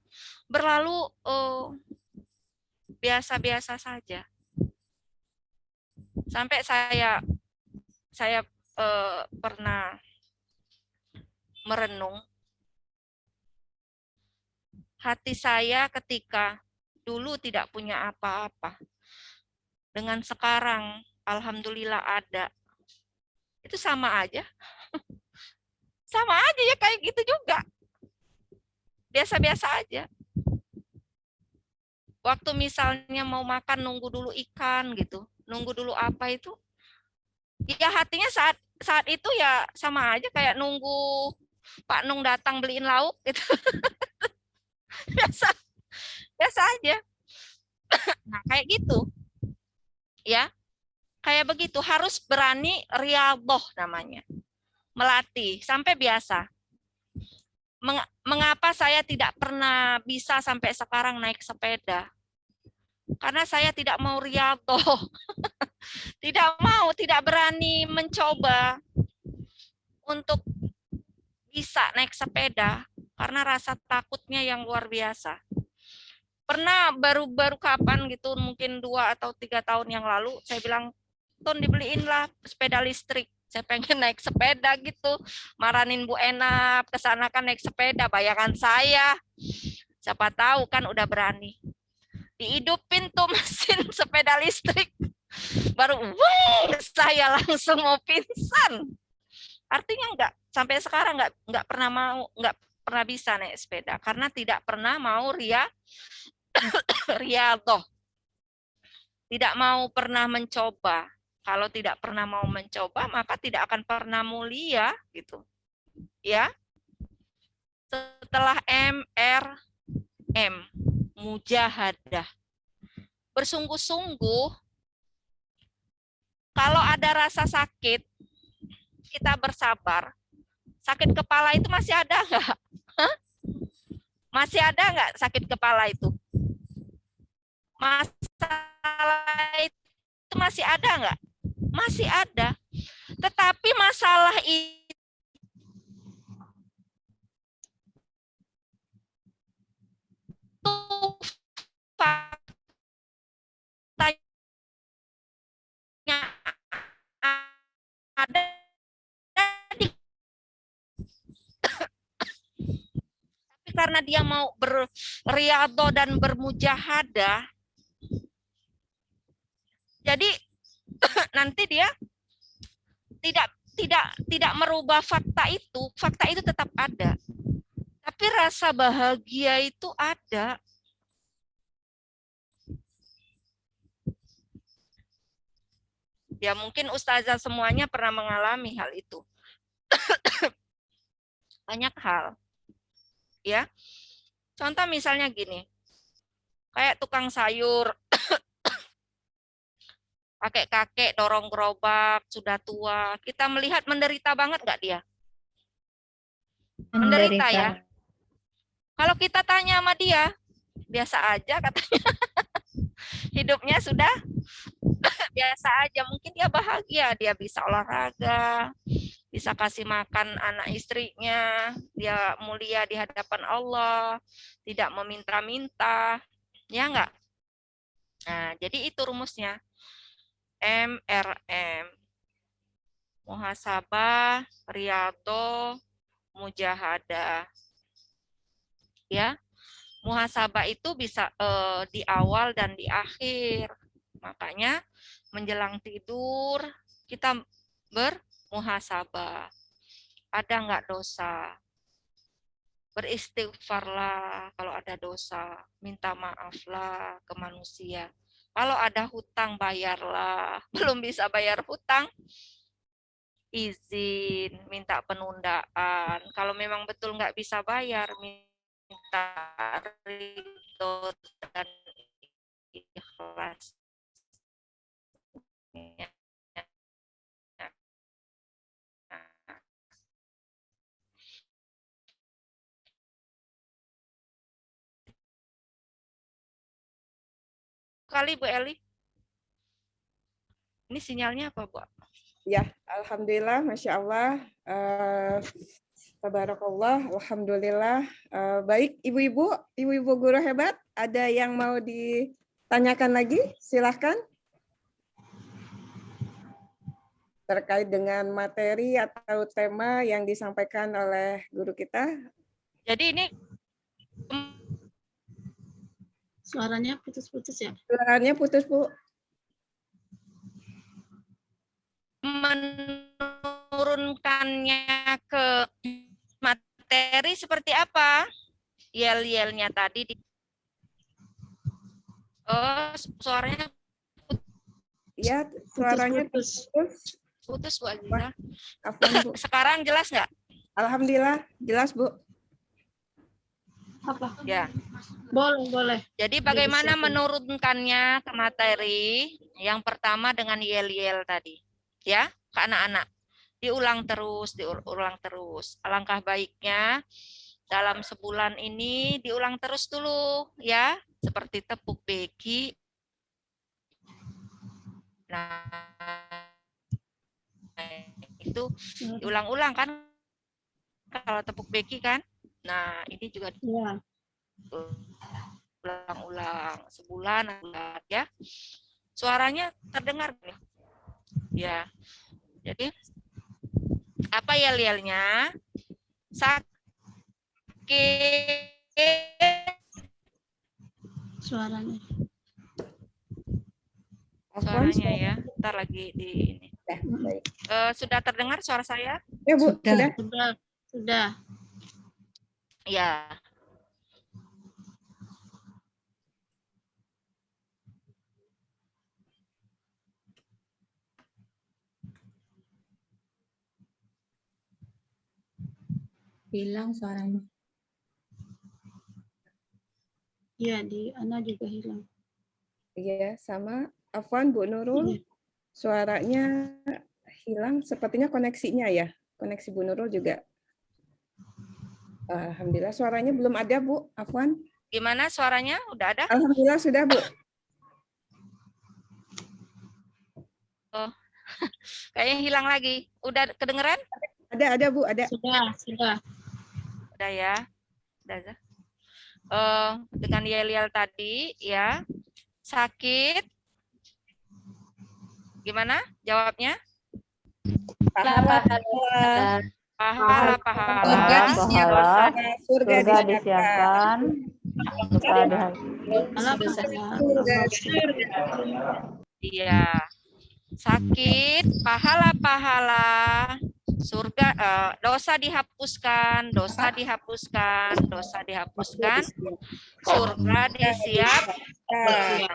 S7: berlalu biasa-biasa saja. Sampai saya pernah merenung hati saya ketika dulu tidak punya apa-apa, dengan sekarang alhamdulillah ada. Itu sama aja. Sama aja ya, kayak gitu juga. Biasa-biasa aja. Waktu misalnya mau makan nunggu dulu ikan gitu, nunggu dulu apa itu, ya hatinya saat itu ya sama aja kayak nunggu Pak Nung datang beliin lauk gitu. biasa aja. Nah kayak gitu ya, kayak begitu harus berani riyadhah namanya, melatih sampai biasa. Mengapa saya tidak pernah bisa sampai sekarang naik sepeda? Karena saya tidak mau riyadhah. Tidak berani mencoba untuk bisa naik sepeda karena rasa takutnya yang luar biasa. Pernah baru kapan gitu, mungkin 2 atau 3 tahun yang lalu, saya bilang, Ton dibeliinlah sepeda listrik. Saya pengen naik sepeda gitu, maranin Bu Enap ke sana kan naik sepeda, bayangan saya. Siapa tahu kan udah berani. Dihidupin tuh mesin sepeda listrik. Baru saya langsung mau pingsan. Artinya sampai sekarang nggak pernah bisa naik sepeda karena tidak pernah mau riyadhah. Tidak mau pernah mencoba. Kalau tidak pernah mau mencoba, maka tidak akan pernah mulia gitu. Ya. Setelah MRM, mujahadah. Bersungguh-sungguh, kalau ada rasa sakit, kita bersabar. Sakit kepala itu masih ada nggak? Masih ada nggak sakit kepala itu? Masalah itu masih ada nggak? Masih ada. Tetapi masalah itu faktanya ada di tapi karena dia mau berriyadhah dan bermujahadah, jadi nanti dia tidak merubah fakta itu tetap ada. Tapi rasa bahagia itu ada. Ya mungkin ustazah semuanya pernah mengalami hal itu. Banyak hal. Ya. Contoh misalnya gini. Kayak tukang sayur, kakek-kakek dorong gerobak, sudah tua. Kita melihat menderita banget nggak dia? Menderita ya. Kalau kita tanya sama dia, biasa aja katanya. Hidupnya sudah biasa aja. Mungkin dia bahagia, dia bisa olahraga, bisa kasih makan anak istrinya, dia mulia di hadapan Allah, tidak meminta-minta. Ya enggak? Nah, jadi itu rumusnya. MRM. Muhasabah, riyadhah, mujahadah. Ya. Muhasabah itu bisa di awal dan di akhir. Makanya menjelang tidur kita bermuhasabah. ada nggak dosa. Beristighfarlah kalau ada dosa, minta maaflah ke manusia. Kalau ada hutang, bayarlah. Belum bisa bayar hutang, izin, minta penundaan. Kalau memang betul nggak bisa bayar, minta ridho dan ikhlas. Kali Bu Eli. Ini sinyalnya apa, Bu?
S3: Ya, alhamdulillah, masya Allah, tabarakallah, alhamdulillah. Baik, ibu-ibu guru hebat, ada yang mau ditanyakan lagi? Silahkan. Terkait dengan materi atau tema yang disampaikan oleh guru kita.
S7: Jadi ini
S5: Suaranya putus-putus ya.
S3: Suaranya putus, Bu.
S7: menurunkannya ke materi seperti apa? Yel-yelnya tadi. Oh, suaranya
S3: Ya, suaranya
S5: Putus-putus.
S3: putus.
S7: putus, Bu Aziza.
S3: Afwan, Bu.
S7: Sekarang jelas nggak?
S3: Alhamdulillah, jelas, Bu.
S5: Apa?
S7: Ya.
S5: Boleh.
S7: Jadi bagaimana
S5: disiapin.
S7: menurunkannya ke materi? Yang pertama dengan yel-yel tadi. Ya, ke anak-anak. Diulang terus. Alangkah baiknya dalam sebulan ini diulang terus dulu ya, seperti tepuk beki. Nah, itu diulang-ulang kan kalau tepuk beki kan. Nah, ini juga
S5: Ya.
S7: ulang-ulang sebulan ya. Suaranya terdengar nih. Ya. Jadi apa yel-yelnya? Sakit
S5: Suaranya.
S7: suaranya ya. Ntar lagi di ini.
S3: Ya, baik.
S7: Sudah terdengar suara saya?
S3: Ya, Bu, sudah.
S5: Sudah.
S7: Ya.
S1: Hilang suaranya.
S5: Iya, di Ana juga hilang.
S3: Iya, sama. Afwan, Bu Nurul.
S5: Iya.
S3: Suaranya hilang. Sepertinya koneksinya ya. Koneksi Bu Nurul juga. Alhamdulillah, suaranya belum ada, Bu. Afwan.
S7: Gimana suaranya? Udah ada?
S3: Alhamdulillah sudah, Bu.
S7: Kayaknya hilang lagi. Udah kedengeran?
S3: Ada, Bu. Ada.
S5: Sudah.
S7: Udah ya. Udah. Dengan yel-yel tadi ya. Sakit. Gimana jawabnya?
S3: Pahala.
S7: Pahala.
S3: Surga
S1: disiapkan.
S7: Iya. Sakit, pahala, surga, dosa dihapuskan, surga disiapkan.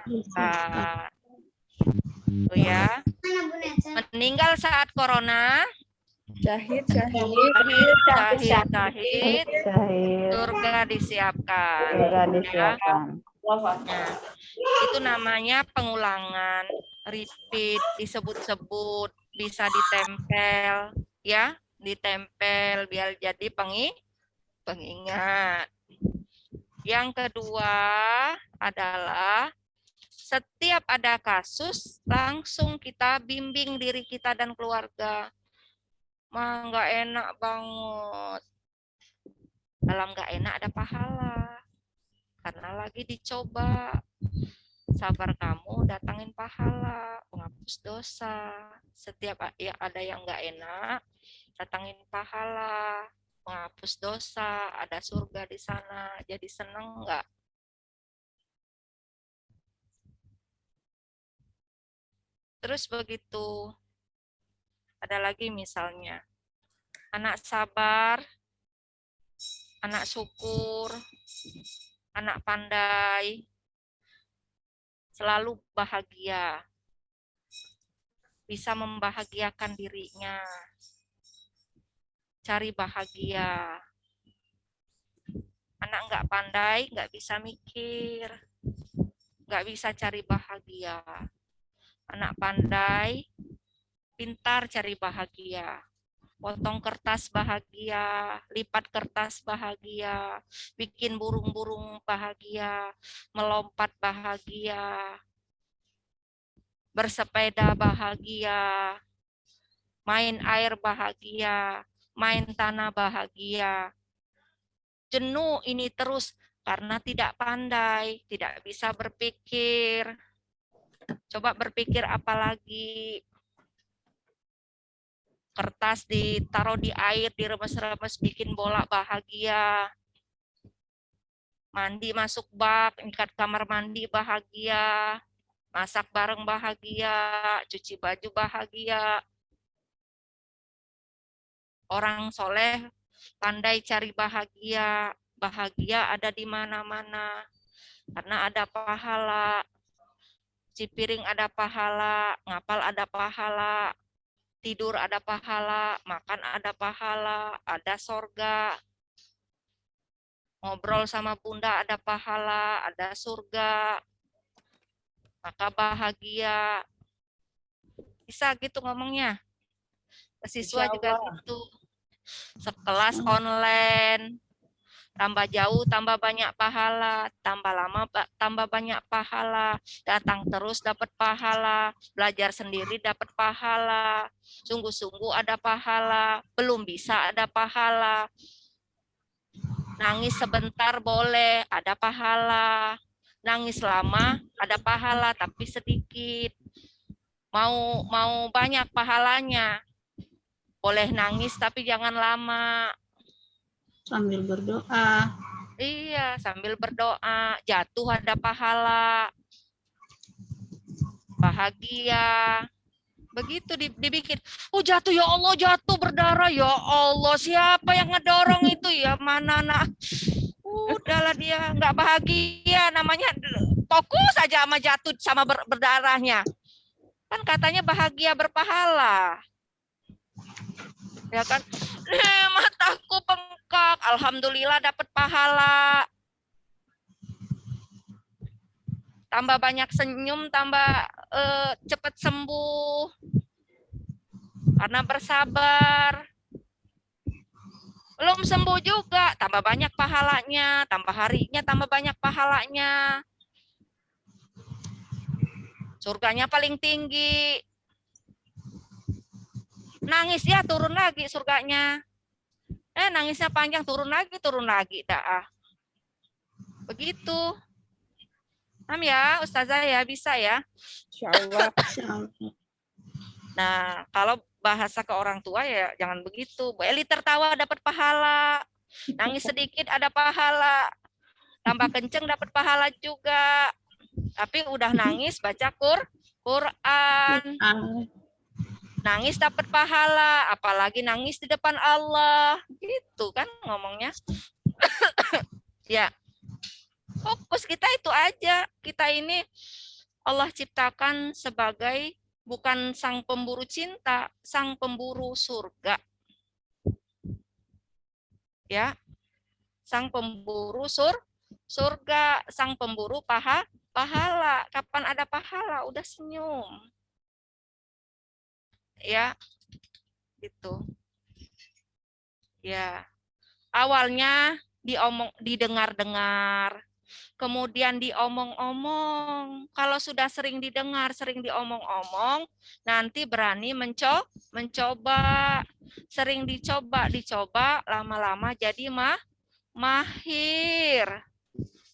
S7: Tuh ya. Meninggal saat corona,
S3: Syahid.
S7: surga disiapkan. Ya. Nah, itu namanya pengulangan, repeat, disebut-sebut, bisa ditempel, ya, ditempel biar jadi pengingat. Yang kedua adalah setiap ada kasus langsung kita bimbing diri kita dan keluarga. Mah nggak enak banget. Dalam nggak enak ada pahala. Karena lagi dicoba. Sabar kamu datangin pahala, penghapus dosa. Setiap ya ada yang nggak enak, datangin pahala, penghapus dosa, ada surga di sana. Jadi seneng nggak? Terus begitu, ada lagi misalnya, anak sabar, anak syukur, anak pandai, selalu bahagia, bisa membahagiakan dirinya, cari bahagia. Anak nggak pandai, nggak bisa mikir, nggak bisa cari bahagia. Anak pandai, pintar cari bahagia. Potong kertas bahagia, lipat kertas bahagia, bikin burung-burung bahagia, melompat bahagia, bersepeda bahagia, main air bahagia, main tanah bahagia. Jenuh ini terus karena tidak pandai, tidak bisa berpikir. Coba berpikir apa lagi? Kertas ditaruh di air, diremes-remes, bikin bola bahagia. Mandi masuk bak, tingkat kamar mandi bahagia. Masak bareng bahagia, cuci baju bahagia. Orang soleh pandai cari bahagia. Bahagia ada di mana-mana. Karena ada pahala. Cuci piring ada pahala, ngapal ada pahala. Tidur ada pahala, makan ada pahala, ada sorga. Ngobrol sama bunda ada pahala, ada surga. Maka bahagia. Bisa gitu ngomongnya. Siswa juga gitu. Sekelas online. Tambah jauh, tambah banyak pahala. Tambah lama, tambah banyak pahala. Datang terus dapat pahala. Belajar sendiri dapat pahala. Sungguh-sungguh ada pahala. Belum bisa ada pahala. Nangis sebentar boleh, ada pahala. Nangis lama, ada pahala, tapi sedikit. Mau banyak pahalanya. Boleh nangis, tapi jangan lama.
S5: Sambil berdoa.
S7: Iya, sambil berdoa. Jatuh ada pahala. Bahagia. Begitu dibikin. Oh jatuh, ya Allah, jatuh berdarah. Ya Allah, siapa yang ngedorong itu? Ya mana nak? Udahlah dia nggak bahagia. Namanya fokus aja sama jatuh sama berdarahnya. Kan katanya bahagia berpahala. Ya kan? Mataku bengkak. Alhamdulillah dapat pahala. Tambah banyak senyum, tambah cepat sembuh. Karena bersabar. Belum sembuh juga, tambah banyak pahalanya, tambah harinya, tambah banyak pahalanya. Surganya paling tinggi. Nangis ya turun lagi surganya. Nangisnya panjang, turun lagi dah. Begitu. Paham ya, Ustazah ya, bisa ya?
S3: Insyaallah.
S7: Nah, kalau bahasa ke orang tua ya jangan begitu. Bu Eli tertawa dapat pahala. Nangis sedikit ada pahala. Tambah kenceng dapat pahala juga. Tapi udah nangis baca Quran. Nangis dapat pahala, apalagi nangis di depan Allah. Gitu kan ngomongnya. Ya. Fokus kita itu aja. Kita ini Allah ciptakan sebagai bukan sang pemburu cinta, sang pemburu surga. Ya. Sang pemburu surga, sang pemburu pahala. Kapan ada pahala udah senyum. Ya. Gitu. Ya. Awalnya didengar-dengar. Kemudian diomong-omong. Kalau sudah sering didengar, sering diomong-omong, nanti berani mencoba. Sering dicoba, lama-lama jadi mahir.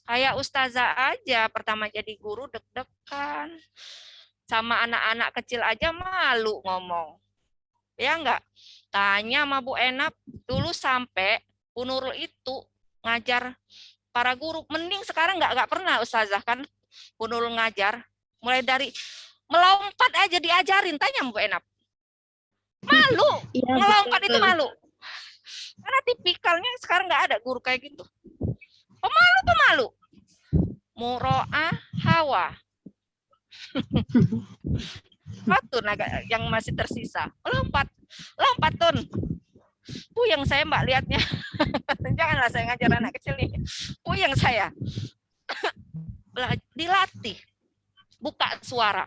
S7: Kayak ustazah aja, pertama jadi guru deg-degan. Sama anak-anak kecil aja malu ngomong. Ya enggak? Tanya sama Bu Enap, dulu sampai Bu Nurul itu ngajar para guru, mending sekarang nggak pernah ustazah kan Bu Nurul ngajar, mulai dari melompat aja diajarin, tanya Bu Enap. Malu,
S5: Ya,
S7: ngelompat
S5: betul.
S7: itu malu. Karena tipikalnya sekarang nggak ada guru kayak gitu. Pemalu. Muro'ah Hawa. Satu naga yang masih tersisa. Lompat Tun. Puyeng saya Mbak lihatnya. Janganlah saya ngajar anak kecil nih. Puyeng saya. Dilatih. Buka suara.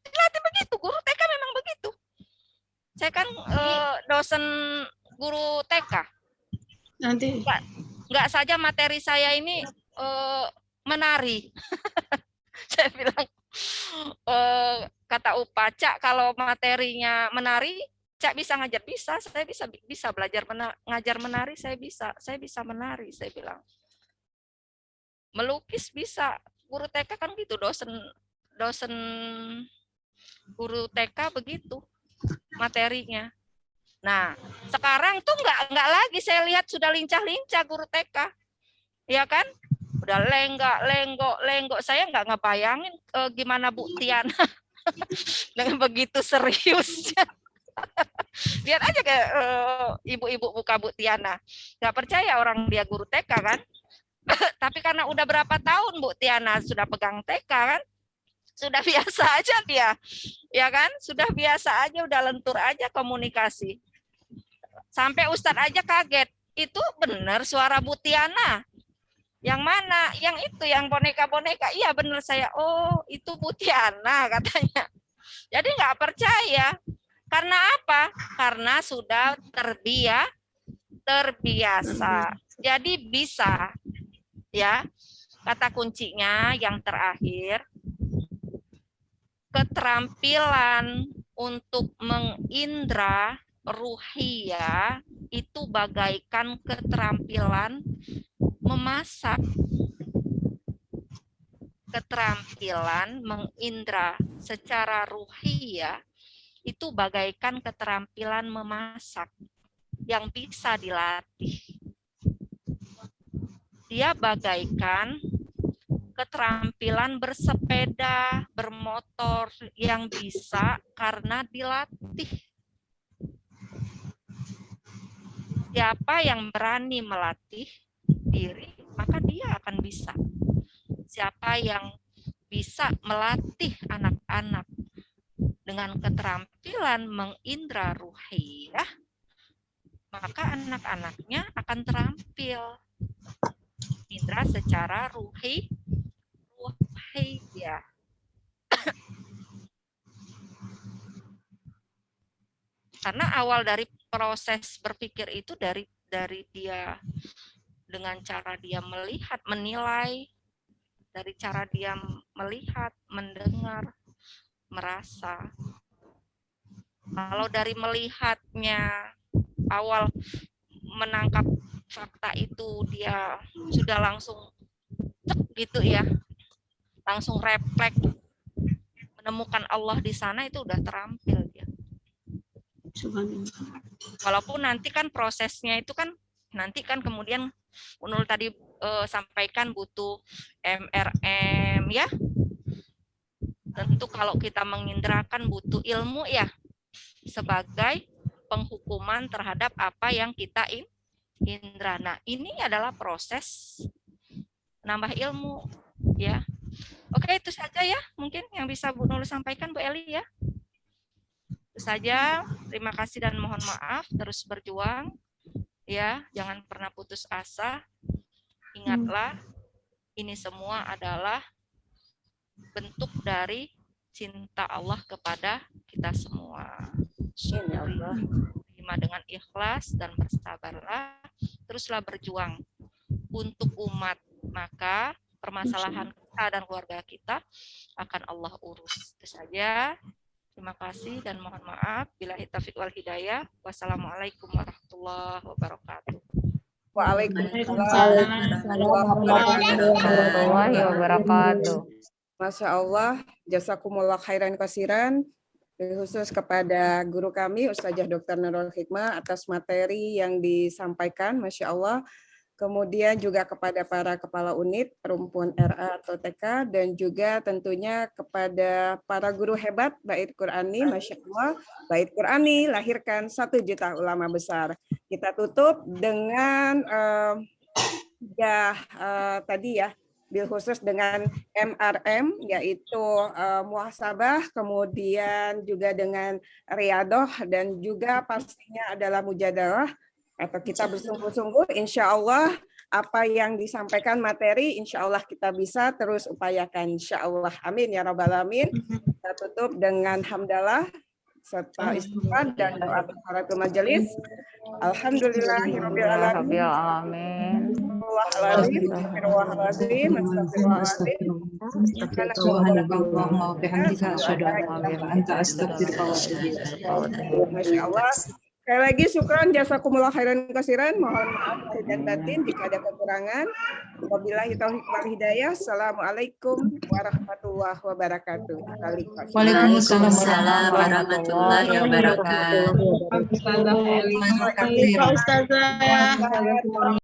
S7: Dilatih begitu. Guru TK memang begitu. Saya kan dosen guru TK.
S8: Nanti
S7: Nggak saja materi saya ini menari. Saya bilang, kata Upa, Cak, kalau materinya menari, Cak bisa ngajar, bisa, saya bisa belajar ngajar menari, saya bisa menari, saya bilang. Melukis bisa, guru TK kan gitu, dosen guru TK begitu materinya. Nah, sekarang tuh nggak lagi saya lihat sudah lincah-lincah guru TK, ya kan? Udah lenggok. Saya nggak ngebayangin gimana Bu Tiana dengan begitu seriusnya. Lihat aja ke ibu-ibu buka Bu Tiana. Nggak percaya orang dia guru TK kan? Tapi karena udah berapa tahun Bu Tiana sudah pegang TK kan? Sudah biasa aja dia, ya kan? Sudah biasa aja, udah lentur aja komunikasi. Sampai Ustadz aja kaget. Itu benar suara Bu Tiana. Yang mana? Yang itu, yang boneka-boneka. Iya benar saya. Oh, itu Bu Tiana katanya. Jadi nggak percaya. Karena apa? Karena sudah terbiasa. Jadi bisa. Ya. Kata kuncinya yang terakhir, keterampilan untuk mengindra ruhiyah itu bagaikan keterampilan memasak. Keterampilan mengindra secara ruhiyah itu bagaikan keterampilan memasak yang bisa dilatih. Dia bagaikan keterampilan bersepeda, bermotor yang bisa karena dilatih. Siapa yang berani melatih diri, maka dia akan bisa. Siapa yang bisa melatih anak-anak dengan keterampilan mengindra ruhiyah, maka anak-anaknya akan terampil indra secara ruhiyah. Karena awal dari proses berpikir itu dari dia, dengan cara dia melihat, menilai, dari cara dia melihat, mendengar, merasa. Kalau dari melihatnya awal menangkap fakta itu dia sudah langsung gitu ya, langsung refleks menemukan Allah di sana, itu udah terampil dia. Walaupun nanti kan prosesnya itu kan nanti kan kemudian Unul tadi sampaikan butuh MRM ya. Tentu kalau kita mengindrakan butuh ilmu ya, sebagai penghukuman terhadap apa yang kita indra. Nah, ini adalah proses nambah ilmu ya. Oke, itu saja ya mungkin yang bisa Bu Nurul sampaikan, Bu Eli ya. Itu saja, terima kasih dan mohon maaf, terus berjuang ya, jangan pernah putus asa. Ingatlah, ini semua adalah bentuk dari cinta Allah kepada kita semua. Terima dengan ikhlas dan bersabarlah, teruslah berjuang untuk umat, maka permasalahan kita dan keluarga kita akan Allah urus. Itu saja. Terima kasih dan mohon maaf. Billahi taufiq wal hidayah. Wassalamualaikum warahmatullahi wabarakatuh.
S3: Waalaikumsalam
S1: warahmatullahi wabarakatuh.
S3: Masya Allah, jazakumullah khairan kasiran, khusus kepada guru kami Ustazah Dr. Nurul Hikmah atas materi yang disampaikan. Masya Allah, kemudian juga kepada para kepala unit, rumpun RA atau TK, dan juga tentunya kepada para guru hebat, Bait Qur'ani, Masya Allah, Bait Qur'ani, lahirkan 1 juta ulama besar. Kita tutup dengan tadi ya, bil khusus dengan MRM, yaitu muhasabah, kemudian juga dengan riadoh, dan juga pastinya adalah mujadalah, atau kita bersungguh-sungguh, insya Allah apa yang disampaikan materi, insya Allah kita bisa terus upayakan, insya Allah. Amin ya Rabbal Alamin. Kita tutup dengan hamdalah serta istighfar dan doa kafaratul majelis. Alhamdulillahirabbil alamin. Astagfirullahaladzim. Masya Allah. Sekali lagi syukran jazakumullah khairan kasiran. Mohon maaf lahir dan batin jika ada kekurangan. Wabillahi taufiq wal hidayah. Assalamualaikum warahmatullahi wabarakatuh.
S2: Waalaikumsalam
S6: warahmatullahi wabarakatuh.
S2: wabarakatuh.